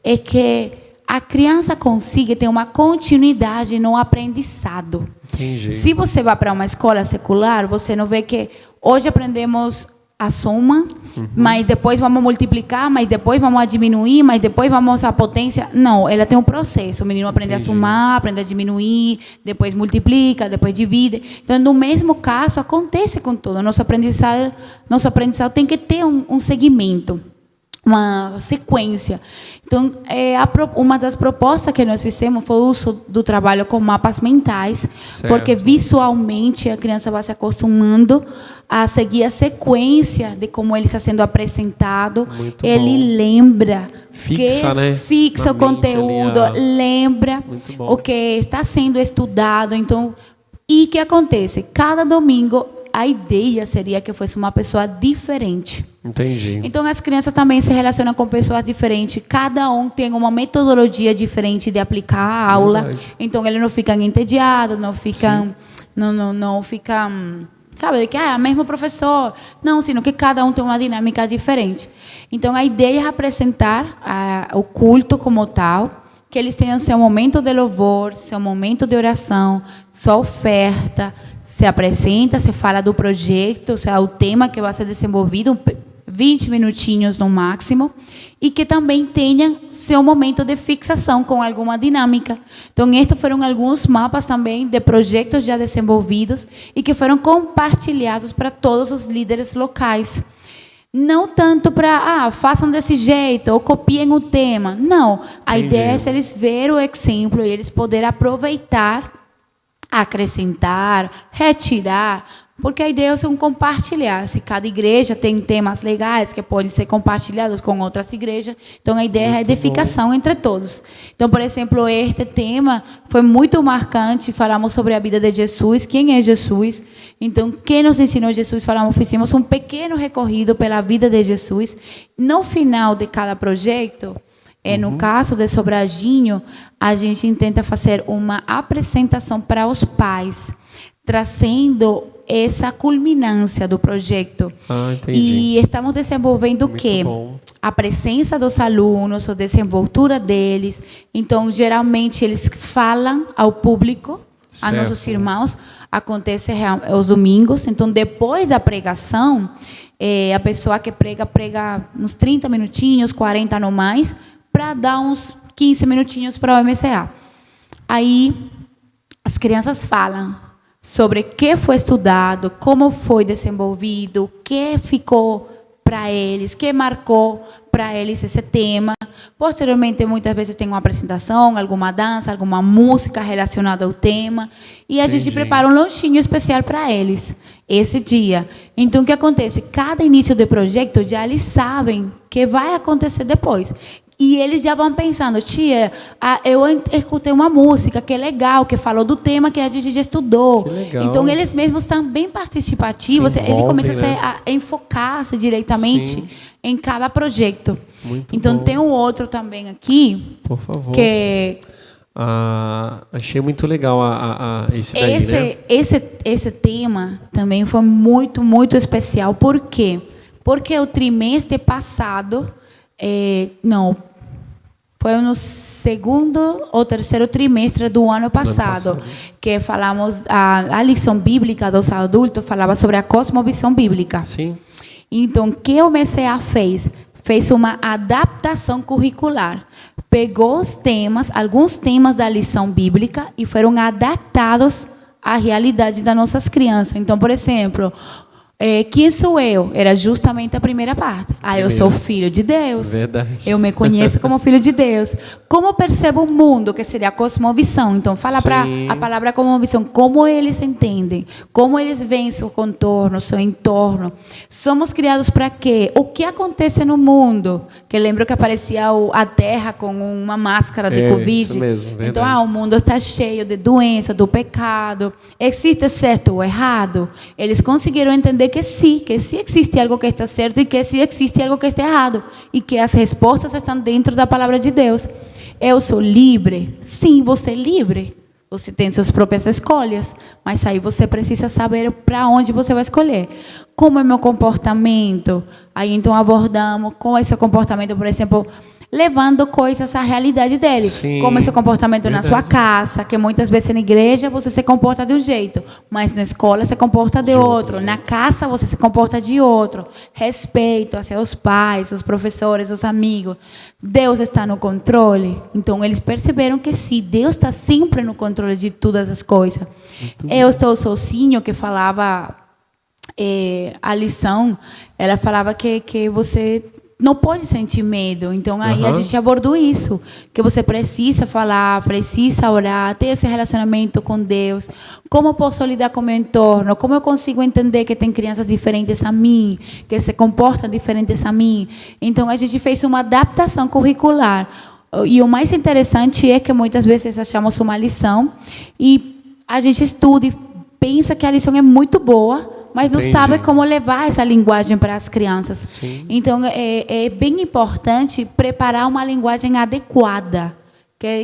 é que a criança consiga ter uma continuidade no aprendizado. Entendi. Se você vai para uma escola secular, você não vê que hoje aprendemos a soma, mas depois vamos multiplicar, mas depois vamos a diminuir, mas depois vamos a potência. Não, ela tem um processo. O menino aprende a somar, aprende a diminuir, depois multiplica, depois divide. Então, no mesmo caso, acontece com tudo. Nosso aprendizado tem que ter um segmento, uma sequência. Então, uma das propostas que nós fizemos foi o uso do trabalho com mapas mentais, certo. Porque visualmente a criança vai se acostumando a seguir a sequência de como ele está sendo apresentado. Muito ele bom. Lembra, Na fixa o conteúdo, lembra o que está sendo estudado. Então, e o que acontece? Cada domingo a ideia seria que fosse uma pessoa diferente. Entendi. Então, as crianças também se relacionam com pessoas diferentes. Cada um tem uma metodologia diferente de aplicar a aula. Verdade. Então, eles não ficam entediados, não ficam... Não ficam... Sabe, de que é o mesmo professor. Não, sino que cada um tem uma dinâmica diferente. Então, a ideia é apresentar o culto como tal, que eles tenham seu momento de louvor, seu momento de oração, sua oferta, se apresenta, se fala do projeto, ou seja, o tema que vai ser desenvolvido, 20 minutinhos no máximo, e que também tenham seu momento de fixação com alguma dinâmica. Então, estes foram alguns mapas também de projetos já desenvolvidos e que foram compartilhados para todos os líderes locais. Não tanto para, façam desse jeito, ou copiem o tema. Não, a ideia é eles verem o exemplo e eles poderem aproveitar, acrescentar, retirar, porque a ideia é compartilhar. Se cada igreja tem temas legais que podem ser compartilhados com outras igrejas, então a ideia é a edificação entre todos. Então, por exemplo, este tema foi muito marcante. Falamos sobre a vida de Jesus, quem é Jesus. Então, quem nos ensinou Jesus? Fizemos um pequeno recorrido pela vida de Jesus. No final de cada projeto, no caso de Sobradinho, a gente tenta fazer uma apresentação para os pais, trazendo essa culminância do projeto. Entendi. E estamos desenvolvendo o quê? A presença dos alunos, a desenvoltura deles. Então, geralmente, eles falam ao público, a nossos irmãos. Acontece aos domingos. Então, depois da pregação, a pessoa que prega uns 30 minutinhos, 40 no mais, para dar uns 15 minutinhos para o MCA. Aí, as crianças falam sobre o que foi estudado, como foi desenvolvido, o que ficou para eles, o que marcou para eles esse tema. Posteriormente, muitas vezes tem uma apresentação, alguma dança, alguma música relacionada ao tema. E a gente prepara um lanchinho especial para eles, esse dia. Então, o que acontece? Cada início de projeto, já eles sabem o que vai acontecer depois. E eles já vão pensando, tia, eu escutei uma música que é legal, que falou do tema que a gente já estudou. Que legal. Então, eles mesmos estão bem participativos, ele começa a enfocar-se diretamente em cada projeto. Muito então, bom. tem um outro também aqui. Por favor. Que achei muito legal esse daí, né? Esse tema também foi muito, muito especial. Por quê? Porque o trimestre passado... foi no segundo ou terceiro trimestre do ano passado, que falamos, a lição bíblica dos adultos falava sobre a cosmovisão bíblica. Sim. Então, o que o MCA fez? Fez uma adaptação curricular. Pegou os temas, alguns temas da lição bíblica e foram adaptados a realidade das nossas crianças. Então, por exemplo, quem sou eu? Era justamente a primeira parte. Eu sou filho de Deus. Verdade. Eu me conheço como filho de Deus. Como eu percebo o mundo, que seria a cosmovisão. Então, fala para a palavra cosmovisão, como eles entendem, como eles veem seu contorno, seu entorno. Somos criados para quê? O que acontece no mundo? Que lembro que aparecia a Terra com uma máscara de Covid. Isso mesmo, verdade. Então, o mundo está cheio de doença, do pecado. Existe certo ou errado? Eles conseguiram entender que sim existe algo que está certo e que sim existe algo que está errado. E que as respostas estão dentro da palavra de Deus. Eu sou livre? Sim, você é livre. Você tem suas próprias escolhas, mas aí você precisa saber para onde você vai escolher. Como é meu comportamento? Aí então abordamos com esse comportamento, por exemplo, levando coisas à realidade dele. Sim, como esse comportamento verdade. na sua casa, que muitas vezes na igreja você se comporta de um jeito, mas na escola você se comporta de outro. Na casa você se comporta de outro. Respeito a seus pais, os professores, os amigos. Deus está no controle. Então eles perceberam que sim, Deus está sempre no controle de todas as coisas. Eu estou sozinho, que falava a lição, ela falava que você não pode sentir medo. Então, aí a gente abordou isso. Que você precisa falar, precisa orar, ter esse relacionamento com Deus. Como eu posso lidar com o meu entorno? Como eu consigo entender que tem crianças diferentes a mim? Que se comportam diferentes a mim? Então, a gente fez uma adaptação curricular. E o mais interessante é que muitas vezes achamos uma lição e a gente estuda e pensa que a lição é muito boa, mas não sabe como levar essa linguagem para as crianças. Sim. Então, é bem importante preparar uma linguagem adequada,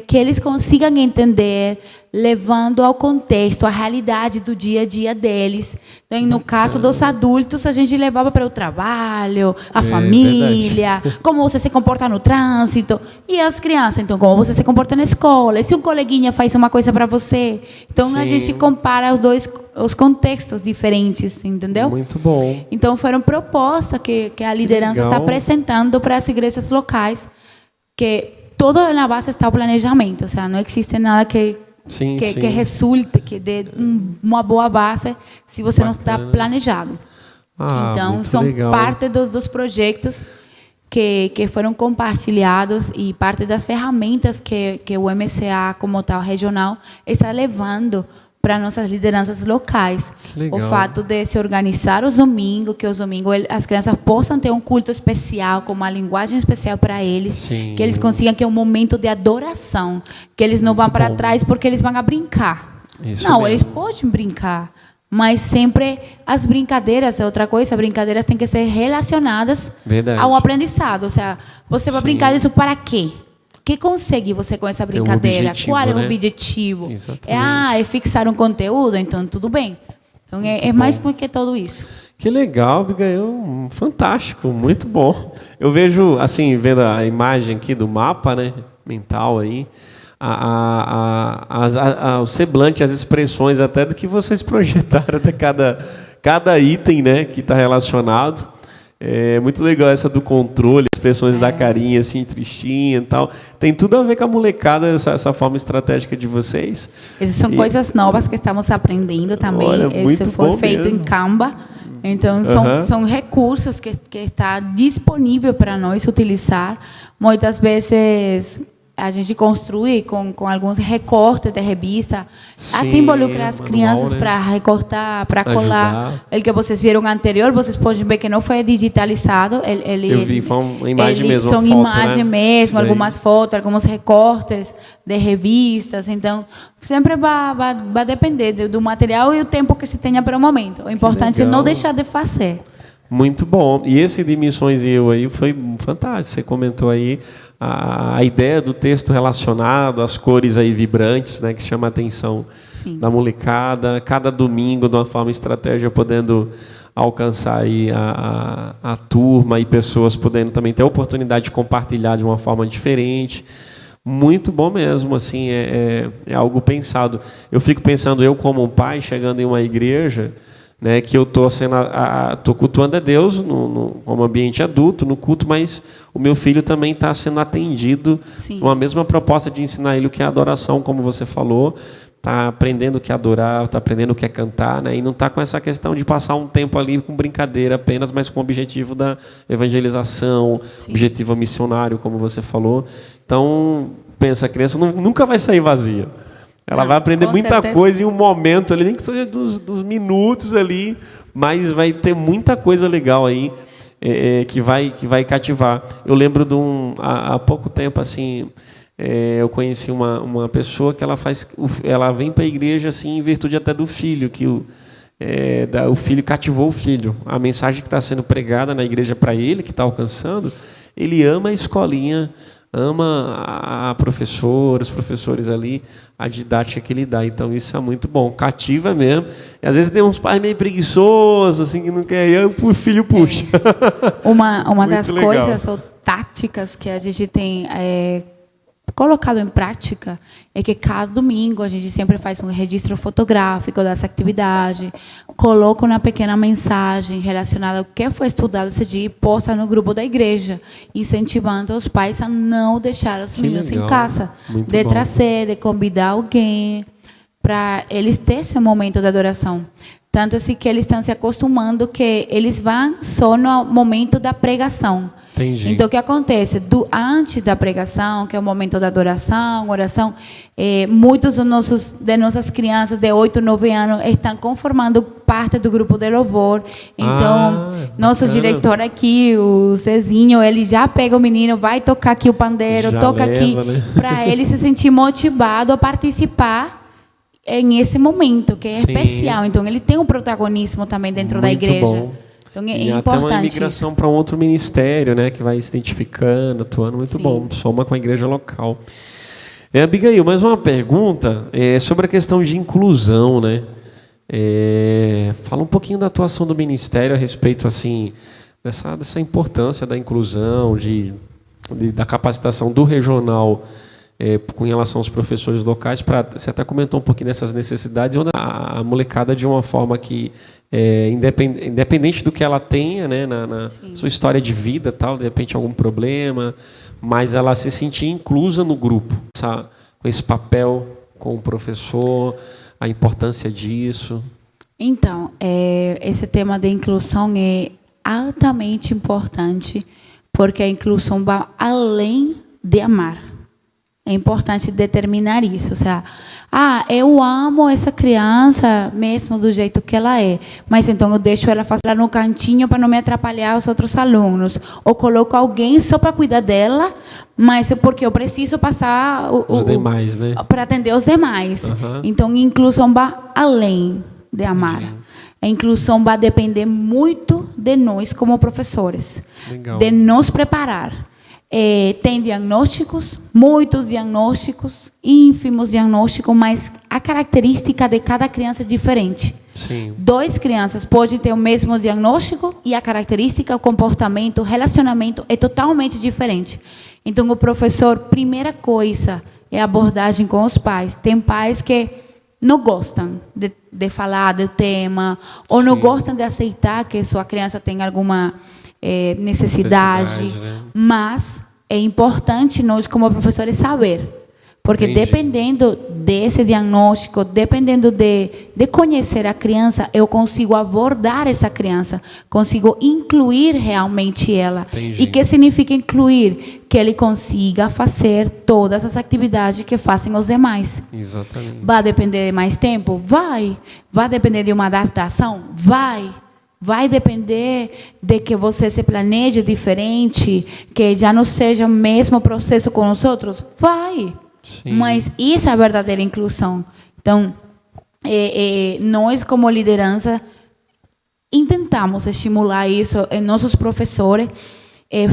que eles consigam entender, levando ao contexto, à realidade do dia a dia deles. Então, no caso dos adultos, a gente levava para o trabalho, a família, verdade. Como você se comporta no trânsito. E as crianças, então, como você se comporta na escola. E se um coleguinha faz uma coisa para você. Então, sim, a gente compara os contextos diferentes, entendeu? Muito bom. Então, foram propostas que a liderança está apresentando para as igrejas locais, que todo na base está o planejamento. Ou seja, não existe nada que resulte, que dê uma boa base se você não está planejado. Então, são parte dos projetos que foram compartilhados e parte das ferramentas que o MCA, como tal, regional, está levando para nossas lideranças locais. O fato de se organizar os domingos, que os domingos as crianças possam ter um culto especial, com uma linguagem especial para eles, sim, que eles consigam que é um momento de adoração, que eles não vão para trás porque eles vão a brincar. Isso não, mesmo. Eles podem brincar, mas sempre as brincadeiras é outra coisa. As brincadeiras têm que ser relacionadas ao aprendizado. Ou seja, você vai brincar disso para quê? O que consegue você com essa brincadeira? Qual é o objetivo? É fixar um conteúdo? Então, tudo bem. Então, é mais do que tudo isso. Que legal, Abigail. Fantástico, muito bom. Eu vejo, assim, vendo a imagem aqui do mapa, né, mental aí, o semblante, as expressões até do que vocês projetaram de cada item, né, que está relacionado. É muito legal essa do controle, expressões da carinha, assim, tristinha e tal. Tem tudo a ver com a molecada, essa forma estratégica de vocês. Essas são coisas novas que estamos aprendendo também. Olha, esse foi feito em Canva. Então, são recursos que está disponível para nós utilizar. Muitas vezes a gente construi com alguns recortes de revista, até involucrar as crianças, né, para recortar, para colar. O que vocês viram anterior, vocês podem ver que não foi digitalizado. Eu vi, foi uma imagem mesmo. São imagens, né, mesmo, algumas fotos, alguns recortes de revistas. Então, sempre vai depender do material e o tempo que se tenha para o momento. O importante é não deixar de fazer. Muito bom. E esse de Missões e Eu aí foi fantástico. Você comentou aí a ideia do texto relacionado, as cores aí vibrantes, né, que chama a atenção, sim, da molecada. Cada domingo, de uma forma estratégica, podendo alcançar aí a turma e pessoas podendo também ter a oportunidade de compartilhar de uma forma diferente. Muito bom mesmo, assim, é algo pensado. Eu fico pensando, eu como um pai, chegando em uma igreja, né, que eu estou cultuando a Deus como ambiente adulto, no culto, mas o meu filho também está sendo atendido, sim, uma mesma proposta de ensinar ele o que é adoração, como você falou, está aprendendo o que é adorar, está aprendendo o que é cantar, né? E não está com essa questão de passar um tempo ali com brincadeira apenas, mas com o objetivo da evangelização, Sim. objetivo missionário, como você falou. Então, pensa, a criança nunca vai sair vazia. Ela vai aprender muita coisa em um momento ali, nem que seja dos minutos ali, mas vai ter muita coisa legal aí que vai cativar. Eu lembro de há pouco tempo, assim, eu conheci uma pessoa que ela vem para a igreja assim, em virtude até do filho, que o filho cativou o filho. A mensagem que está sendo pregada na igreja para ele, que está alcançando, ele ama a escolinha, ama a professora, os professores ali, a didática que ele dá. Então isso é muito bom, cativa mesmo. E às vezes tem uns pais meio preguiçosos, assim, que não querem, o filho puxa. Uma das legal. coisas ou táticas que a gente tem colocado em prática é que cada domingo a gente sempre faz um registro fotográfico dessa atividade, coloca uma pequena mensagem relacionada ao que foi estudado esse dia e posta no grupo da igreja, incentivando os pais a não deixar os meninos em casa, de trazer, de convidar alguém para eles terem esse momento de adoração. Tanto assim que eles estão se acostumando que eles vão só no momento da pregação. Entendi. Então, o que acontece? Antes da pregação, que é o momento da adoração, oração, muitos de nossas crianças de 8, 9 anos estão conformando parte do grupo de louvor. Então, nosso diretor aqui, o Cezinho, ele já pega o menino, vai tocar aqui o pandeiro, já toca leva, aqui, né? para ele se sentir motivado a participar nesse momento, que é especial. Então, ele tem um protagonismo também dentro da igreja. Bom. Então, é e importante. até uma migração para um outro ministério, né, que vai se identificando, atuando, muito Sim. bom. Soma com a igreja local. Abigail, mais uma pergunta sobre a questão de inclusão, né? Fala um pouquinho da atuação do ministério a respeito, assim, dessa importância da inclusão, da capacitação do regional com relação aos professores locais. Você até comentou um pouquinho dessas necessidades, onde a molecada, de uma forma que, independente do que ela tenha, né, na sua história de vida, tal, de repente algum problema, mas ela se sentir inclusa no grupo, com esse papel com o professor, a importância disso. Então, esse tema da inclusão é altamente importante, porque a inclusão vai além de amar. É importante determinar isso. Ou seja, eu amo essa criança mesmo do jeito que ela é, mas então eu deixo ela fazer no cantinho para não me atrapalhar os outros alunos. Ou coloco alguém só para cuidar dela, mas é porque eu preciso passar os demais, né? Para atender os demais. Uhum. Então, a inclusão vai além de amar. Entendi. A inclusão vai depender muito de nós como professores. Legal. De nos preparar. Tem diagnósticos, muitos diagnósticos, ínfimos diagnósticos, mas a característica de cada criança é diferente. Sim. 2 crianças podem ter o mesmo diagnóstico e a característica, o comportamento, o relacionamento é totalmente diferente. Então, o professor, primeira coisa, é a abordagem com os pais. Tem pais que não gostam de falar do tema, ou não gostam de aceitar que sua criança tem alguma necessidade, né? Mas é importante nós, como professores, saber. Porque dependendo desse diagnóstico, dependendo de conhecer a criança, eu consigo abordar essa criança, consigo incluir realmente ela. E o que significa incluir? Que ele consiga fazer todas as atividades que fazem os demais. Exatamente. Vai depender de mais tempo? Vai. Vai depender de uma adaptação? Vai. Vai depender de que você se planeje diferente, que já não seja o mesmo processo com os outros? Vai. Sim. Mas isso é a verdadeira inclusão. Então, nós, como liderança, intentamos estimular isso em nossos professores.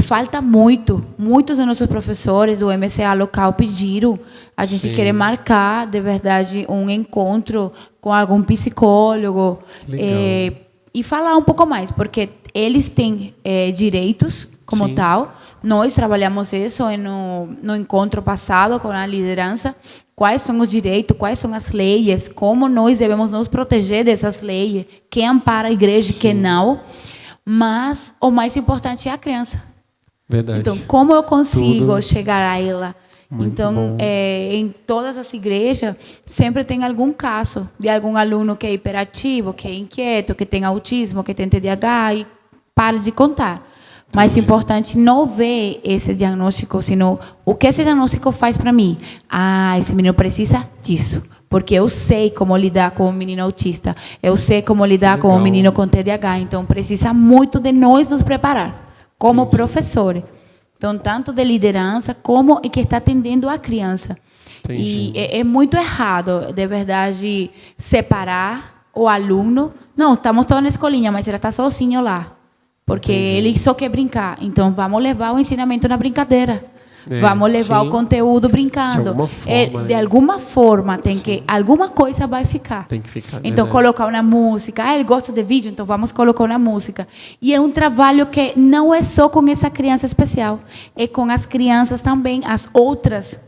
Falta muito. Muitos de nossos professores do MCA local pediram. A gente quer marcar, de verdade, um encontro com algum psicólogo. E falar um pouco mais, porque eles têm direitos como tal. Nós trabalhamos isso no encontro passado com a liderança. Quais são os direitos, quais são as leis, como nós devemos nos proteger dessas leis, quem ampara a igreja e quem não. Mas o mais importante é a criança. Verdade. Então, como eu consigo chegar a ela Então, em todas as igrejas, sempre tem algum caso de algum aluno que é hiperativo, que é inquieto, que tem autismo, que tem TDAH, e para de contar. Mas é importante não ver esse diagnóstico, senão o que esse diagnóstico faz para mim. Esse menino precisa disso, porque eu sei como lidar com o menino autista, eu sei como lidar com o menino com TDAH, então precisa muito de nós nos preparar, como professores. Então, tanto de liderança como e que está atendendo a criança. Entendi. E é muito errado, de verdade, separar o aluno. Não, estamos todos na escolinha, mas ele está sozinho lá. Porque ele só quer brincar. Então, vamos levar o ensinamento na brincadeira. Vamos levar o conteúdo brincando. De alguma forma, de alguma forma tem que, alguma coisa vai ficar. Tem que ficar. Então, colocar uma música. Ele gosta de vídeo, então vamos colocar uma música. E é um trabalho que não é só com essa criança especial, é com as crianças também, as outras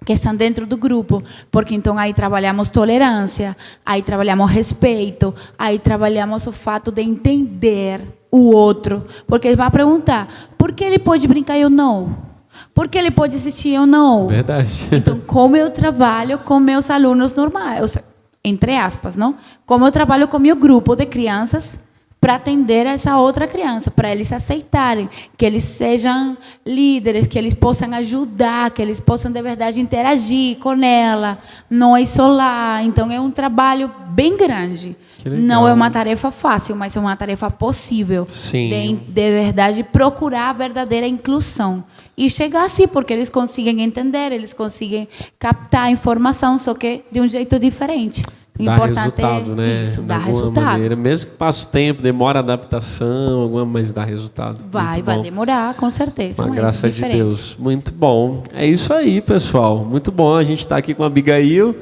que estão dentro do grupo, porque então aí trabalhamos tolerância, aí trabalhamos respeito, aí trabalhamos o fato de entender o outro, porque ele vai perguntar, por que ele pode brincar e eu não? Por que ele pode assistir ou não? Verdade. Então, como eu trabalho com meus alunos normais, entre aspas, não? Como eu trabalho com meu grupo de crianças para atender essa outra criança, para eles aceitarem, que eles sejam líderes, que eles possam ajudar, que eles possam, de verdade, interagir com ela, não isolar. Então, é um trabalho bem grande. Não é uma tarefa fácil, mas é uma tarefa possível. Sim. De verdade, procurar a verdadeira inclusão. E chegar assim, porque eles conseguem entender, eles conseguem captar a informação, só que de um jeito diferente. O dá importante resultado, né? Isso, dá resultado. Maneira. Mesmo que passe o tempo, demora a adaptação, mas dá resultado. Vai demorar, com certeza. Uma graça de Deus. Muito bom. É isso aí, pessoal. Muito bom. A gente está aqui com a Abigail.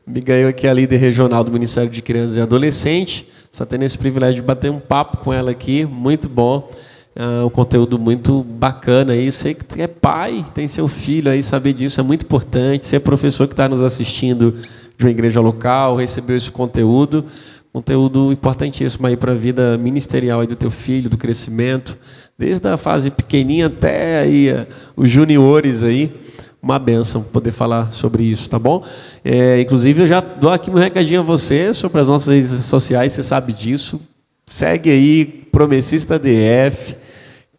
Abigail aqui é a líder regional do Ministério de Crianças e Adolescentes. Está tendo esse privilégio de bater um papo com ela aqui. Muito bom. Um conteúdo muito bacana aí. Sei que é pai, tem seu filho aí, saber disso é muito importante. Ser professor que está nos assistindo de uma igreja local, recebeu esse conteúdo importantíssimo aí para a vida ministerial aí do teu filho, do crescimento, desde a fase pequenininha até aí os juniores aí. Uma bênção poder falar sobre isso, tá bom? Inclusive, eu já dou aqui um recadinho a você sobre as nossas redes sociais, você sabe disso. Segue aí, Promessista DF,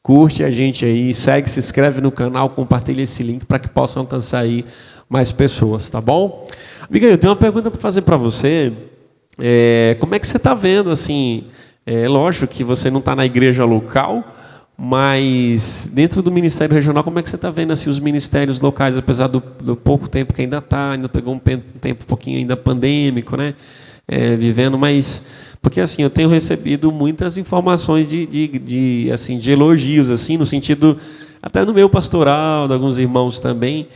curte a gente aí, segue, se inscreve no canal, compartilha esse link para que possam alcançar aí mais pessoas, tá bom? Amiga, eu tenho uma pergunta para fazer para você. Como é que você está vendo, assim, lógico que você não está na igreja local, mas dentro do Ministério Regional, como é que você está vendo assim, os ministérios locais, apesar do pouco tempo que ainda pegou um tempo um pouquinho ainda pandêmico, né? Vivendo, mas porque assim eu tenho recebido muitas informações de elogios, assim, no sentido até no meu pastoral, de alguns irmãos também,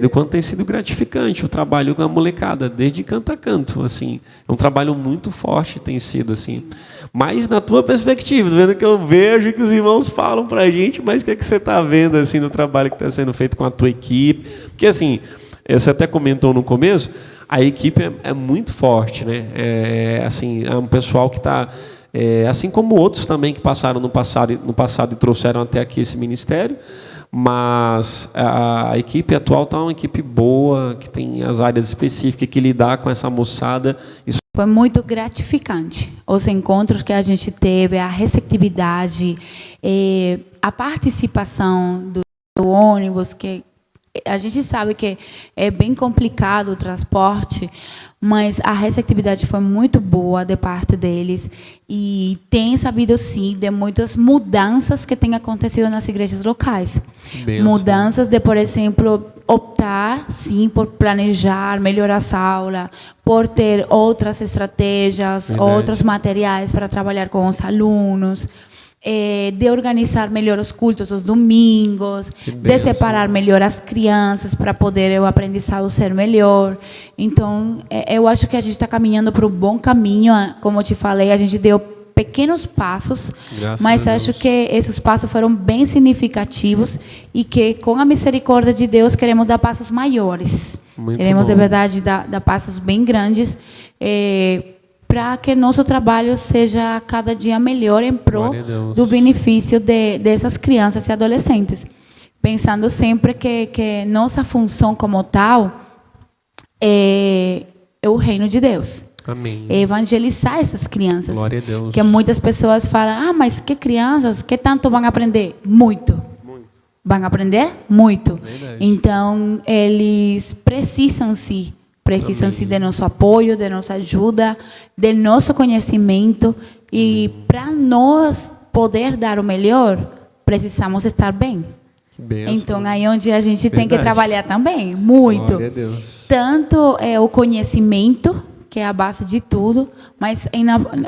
do quanto tem sido gratificante o trabalho com a molecada, desde canto a canto, assim, é um trabalho muito forte, tem sido assim. Mas na tua perspectiva, vendo que eu vejo que os irmãos falam para a gente, mas o que é que você está vendo assim no trabalho que está sendo feito com a tua equipe? Porque assim, você até comentou no começo, a equipe é muito forte, né? É um pessoal que está, assim como outros também que passaram no passado e trouxeram até aqui esse ministério. Mas a equipe atual está uma equipe boa, que tem as áreas específicas que lidar com essa moçada. Isso foi muito gratificante. Os encontros que a gente teve, a receptividade, a participação do ônibus, que a gente sabe que é bem complicado o transporte, mas a receptividade foi muito boa de parte deles e tem sabido, sim, de muitas mudanças que têm acontecido nas igrejas locais. Mudanças de, por exemplo, optar, sim, por planejar melhor a aula, por ter outras estratégias, outros materiais para trabalhar com os alunos, de organizar melhor os cultos os domingos, de separar melhor as crianças para poder o aprendizado ser melhor. Então, eu acho que a gente está caminhando para um bom caminho. Como eu te falei, a gente deu pequenos passos, mas acho que esses passos foram bem significativos e que, com a misericórdia de Deus, queremos dar passos maiores. Queremos, de verdade, dar passos bem grandes, para que nosso trabalho seja cada dia melhor em prol do benefício dessas crianças e adolescentes. pensando sempre que nossa função como tal é o reino de Deus. Amém. É evangelizar essas crianças. Glória a Deus. Que muitas pessoas falam, mas que crianças, que tanto vão aprender? Muito. Vão aprender? Muito. Verdade. Então, eles precisam-se de nosso apoio, de nossa ajuda, de nosso conhecimento. E para nós poder dar o melhor, precisamos estar bem. Que bênção. Então, aí onde a gente tem que Verdade. trabalhar também, muito. Glória a Deus. Tanto o conhecimento, que é a base de tudo, mas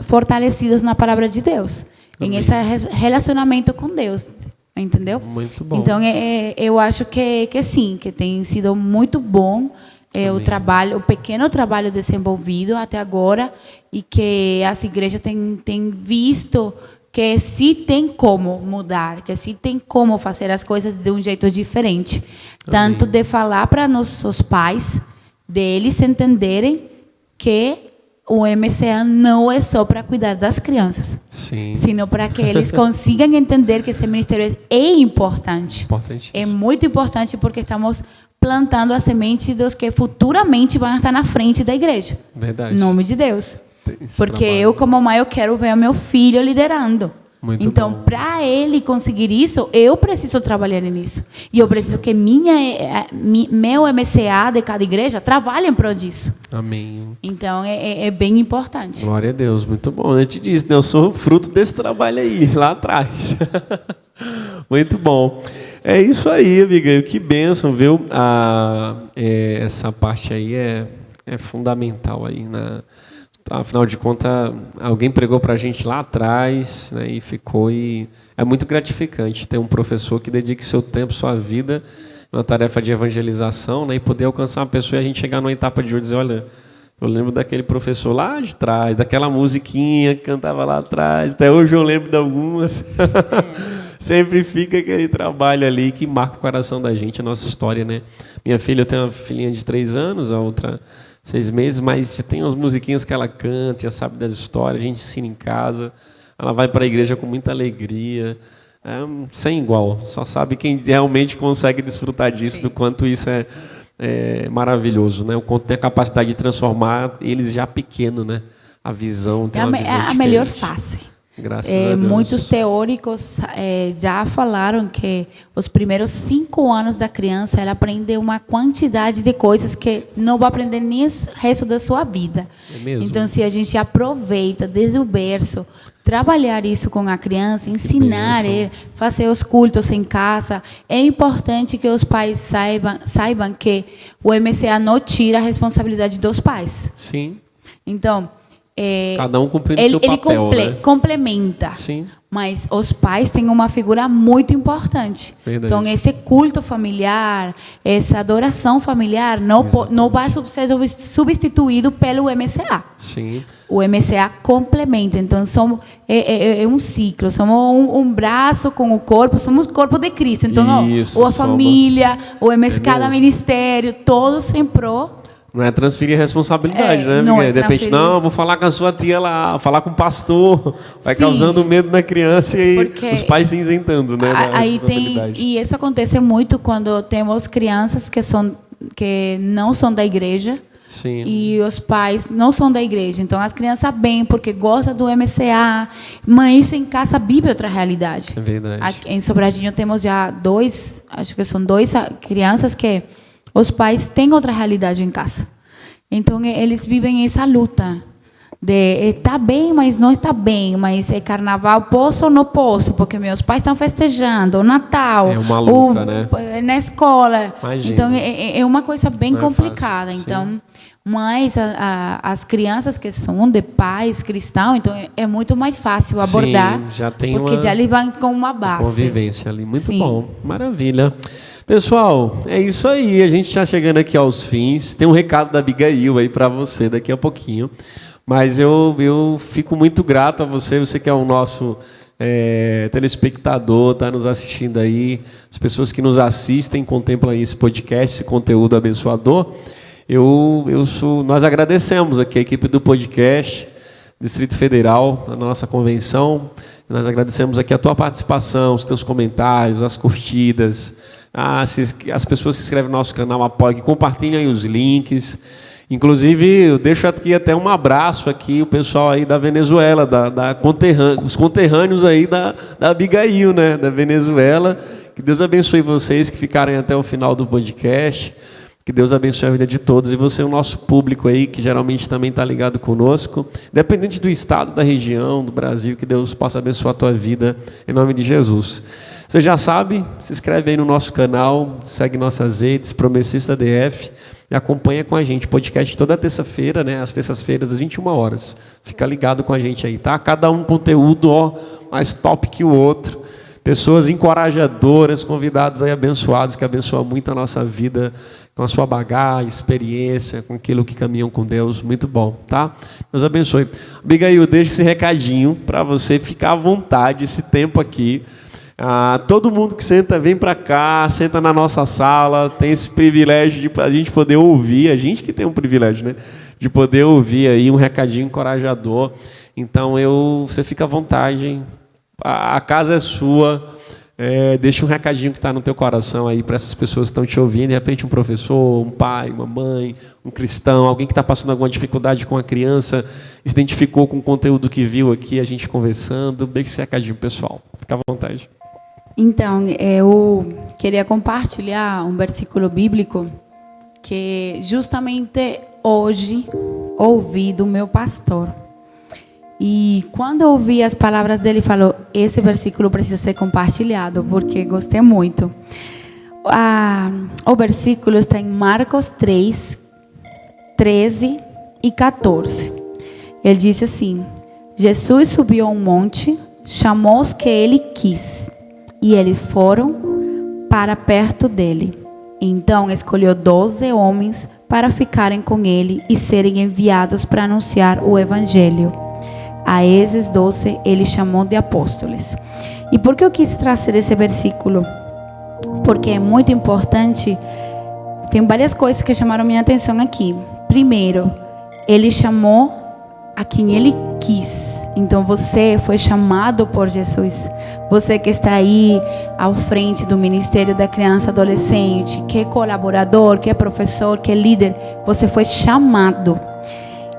fortalecidos na palavra de Deus. Amém. Em esse relacionamento com Deus. Entendeu? Muito bom. Então, eu acho que sim, que tem sido muito bom o pequeno trabalho desenvolvido até agora, e que as igrejas têm visto que se tem como mudar, que se tem como fazer as coisas de um jeito diferente. Tanto de falar para nossos pais, deles entenderem que o MCA não é só para cuidar das crianças, Sim. sino para que eles consigam entender que esse ministério é importante. Importante. É muito importante, porque estamos plantando a semente dos que futuramente vão estar na frente da igreja. Verdade. Em nome de Deus. Esse Porque trabalho. eu, como mãe, eu quero ver o meu filho liderando. Muito então, bom. para ele conseguir isso, eu preciso trabalhar nisso. E eu preciso que meu MCA de cada igreja trabalhem para disso. Amém. Então, é bem importante. Glória a Deus, muito bom. Eu te disse, né? Eu sou fruto desse trabalho aí, lá atrás. Muito bom. É isso aí, amiga. Que bênção, viu? Essa parte aí é fundamental aí. Afinal de contas, alguém pregou para a gente lá atrás, né, e ficou. E é muito gratificante ter um professor que dedique seu tempo, sua vida, uma tarefa de evangelização, né, e poder alcançar uma pessoa e a gente chegar numa etapa de hoje e dizer, olha, eu lembro daquele professor lá de trás, daquela musiquinha que cantava lá atrás, até hoje eu lembro de algumas. Sempre fica aquele trabalho ali que marca o coração da gente, a nossa história, né? Minha filha, eu tenho uma filhinha de 3 anos, a outra 6 meses, mas já tem umas musiquinhas que ela canta, já sabe das histórias, a gente ensina em casa, ela vai para a igreja com muita alegria, sem igual, só sabe quem realmente consegue desfrutar disso, do quanto isso é maravilhoso, né? O quanto tem a capacidade de transformar eles já pequeno, né? A visão, tem uma visão a diferente. melhor face. Graças a Deus. Muitos teóricos já falaram que os primeiros 5 anos da criança ela aprende uma quantidade de coisas que não vai aprender nem o resto da sua vida. É mesmo? Então, se a gente aproveita desde o berço, trabalhar isso com a criança, ensinar ele, fazer os cultos em casa, é importante que os pais saibam que o MCA não tira a responsabilidade dos pais. Sim. Então, cada um cumprindo seu papel, né? complementa. Sim. Mas os pais têm uma figura muito importante. Verdade. Então, esse culto familiar, essa adoração familiar, não vai ser substituído pelo MCA. Sim. O MCA complementa. Então, é um ciclo. Somos um braço com o corpo, somos o corpo de Cristo. Então, Isso, a família, o MCA, cada ministério, todos em prol. Não é transferir responsabilidade, né, não amiga? é De repente, não, vou falar com a sua tia lá, falar com o pastor. Vai Sim. causando medo na criança e Porque os pais se isentando, né, da responsabilidade. E isso acontece muito quando temos crianças que não são da igreja. Sim. E os pais não são da igreja. Então, as crianças bem porque gostam do MCA, mas em casa vive outra realidade. É verdade. Aqui em Sobradinho temos já acho que são 2 crianças que os pais têm outra realidade em casa. Então, eles vivem essa luta de está bem, mas não está bem, mas é carnaval, posso ou não posso, porque meus pais estão festejando, o Natal, é uma luta, né? Na escola. Imagina. Então, é uma coisa bem não complicada. É fácil, então, mas as crianças que são de pais cristãos, então é muito mais fácil abordar, sim, já tem porque já eles vão com uma base. Convivência ali, muito Sim. bom, maravilha. Pessoal, é isso aí, a gente está chegando aqui aos fins. Tem um recado da Abigail aí para você daqui a pouquinho. Mas eu fico muito grato a você que é o nosso telespectador, está nos assistindo aí, as pessoas que nos assistem, contemplam aí esse podcast, esse conteúdo abençoador. Nós agradecemos aqui a equipe do podcast Distrito Federal, a nossa convenção. Nós agradecemos aqui a tua participação, os teus comentários, as curtidas, As pessoas que se inscrevem no nosso canal, apoiem, compartilhem aí os links. Inclusive, eu deixo aqui até um abraço aqui, o pessoal aí da Venezuela, os conterrâneos aí da Abigail, né, da Venezuela. Que Deus abençoe vocês que ficarem até o final do podcast. Que Deus abençoe a vida de todos. E você é o nosso público aí, que geralmente também está ligado conosco. Independente do estado, da região, do Brasil, que Deus possa abençoar a tua vida, em nome de Jesus. Você já sabe, se inscreve aí no nosso canal, segue nossas redes, Promessista DF, e acompanha com a gente. Podcast toda terça-feira, né? Às terças-feiras, às 21 horas. Fica ligado com a gente aí, tá? Cada um conteúdo, mais top que o outro. Pessoas encorajadoras, convidados aí abençoados, que abençoam muito a nossa vida, com a sua bagagem, experiência, com aquilo que caminham com Deus. Muito bom, tá? Deus abençoe. Abigail, deixa esse recadinho para você ficar à vontade, esse tempo aqui. Todo mundo que senta, vem para cá, senta na nossa sala, tem esse privilégio de a gente poder ouvir, a gente que tem um privilégio, né? De poder ouvir aí um recadinho encorajador. Então, você fica à vontade, a casa é sua. Deixa um recadinho que está no teu coração aí para essas pessoas que estão te ouvindo. De repente um professor, um pai, uma mãe, um cristão, alguém que está passando alguma dificuldade com a criança, se identificou com o conteúdo que viu aqui, a gente conversando. Deixa esse recadinho, pessoal. Fica à vontade. Então, eu queria compartilhar um versículo bíblico que justamente hoje ouvi do meu pastor. E quando eu ouvi as palavras dele, falou: esse versículo precisa ser compartilhado, porque gostei muito. O versículo está em Marcos 3, 13 e 14. Ele disse assim: Jesus subiu a um monte, chamou os que ele quis, e eles foram para perto dele. Então escolheu 12 homens para ficarem com ele e serem enviados para anunciar o evangelho. A esses 12 ele chamou de apóstolos. E por que eu quis trazer esse versículo? Porque é muito importante. Tem várias coisas que chamaram minha atenção aqui. Primeiro, ele chamou a quem ele quis. Então você foi chamado por Jesus. Você que está aí à frente do Ministério da Criança e Adolescente, que é colaborador, que é professor, que é líder, você foi chamado.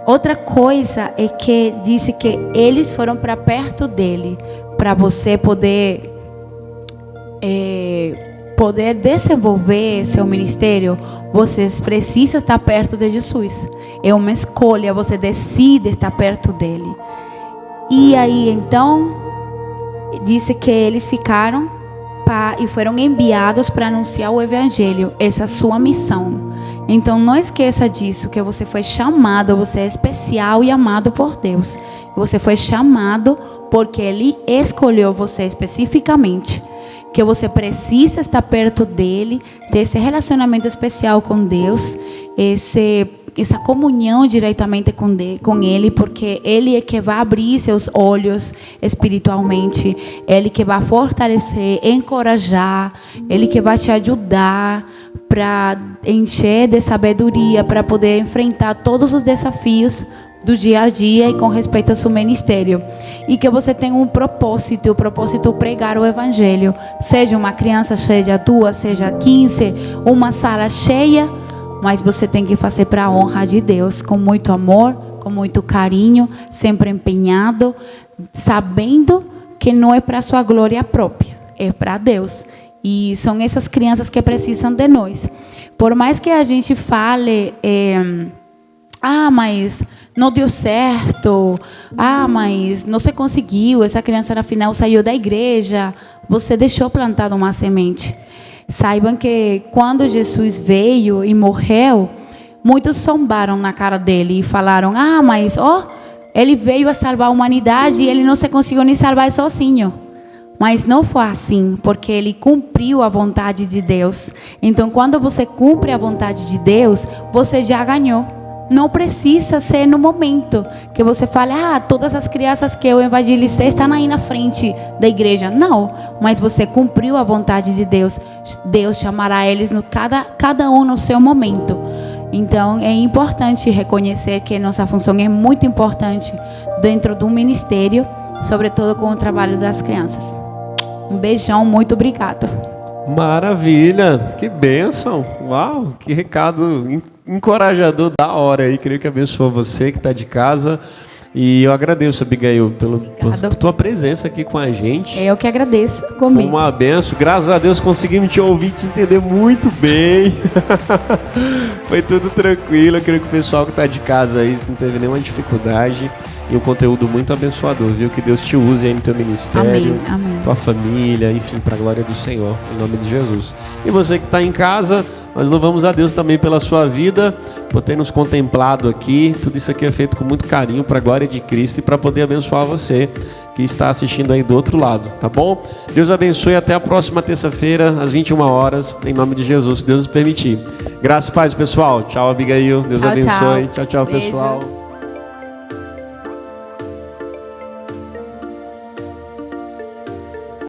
Outra coisa é que disse que eles foram para perto dele, para você poder desenvolver seu ministério. Você precisa estar perto de Jesus. É uma escolha, você decide estar perto dele. E aí então disse que eles ficaram e foram enviados para anunciar o evangelho. Essa é a sua missão. Então não esqueça disso, que você foi chamado, você é especial e amado por Deus. Você foi chamado porque Ele escolheu você especificamente. Que você precisa estar perto dele, ter esse relacionamento especial com Deus, essa comunhão diretamente com Ele, porque Ele é que vai abrir seus olhos espiritualmente, Ele que vai fortalecer, encorajar, Ele que vai te ajudar para encher de sabedoria, para poder enfrentar todos os desafios do dia a dia e com respeito ao seu ministério. E que você tenha um propósito, o propósito é pregar o evangelho, seja uma criança, seja duas, seja 15, uma sala cheia, mas você tem que fazer para a honra de Deus, com muito amor, com muito carinho, sempre empenhado, sabendo que não é para sua glória própria, é para Deus. E são essas crianças que precisam de nós. Por mais que a gente fale, mas não deu certo, mas não se conseguiu, essa criança na final saiu da igreja, você deixou plantada uma semente. Saibam que quando Jesus veio e morreu, muitos zombaram na cara dele e falaram: ele veio a salvar a humanidade e ele não se conseguiu nem salvar sozinho. Mas não foi assim, porque ele cumpriu a vontade de Deus. Então, quando você cumpre a vontade de Deus, você já ganhou. Não precisa ser no momento que você fale: todas as crianças que eu evangelizei estão aí na frente da igreja. Não, mas você cumpriu a vontade de Deus. Deus chamará eles cada um no seu momento. Então, é importante reconhecer que nossa função é muito importante dentro do ministério, sobretudo com o trabalho das crianças. Um beijão, muito obrigado. Maravilha, que bênção, uau, que recado encorajador da hora aí, creio que abençoa você que está de casa. E eu agradeço, Abigail, pela tua presença aqui com a gente. Eu que agradeço o convite. Foi uma benção. Graças a Deus conseguimos te ouvir, te entender muito bem. Foi tudo tranquilo. Eu creio que o pessoal que está de casa aí não teve nenhuma dificuldade. E um conteúdo muito abençoador, viu? Que Deus te use aí no teu ministério, amém. tua família, enfim, para a glória do Senhor, em nome de Jesus. E você que está em casa, nós louvamos a Deus também pela sua vida, por ter nos contemplado aqui. Tudo isso aqui é feito com muito carinho para a glória de Cristo e para poder abençoar você que está assistindo aí do outro lado, tá bom? Deus abençoe, até a próxima terça-feira, às 21 horas, em nome de Jesus, se Deus nos permitir. Graças e paz, pessoal. Tchau, Abigail. Deus abençoe. Tchau, Beijos. pessoal.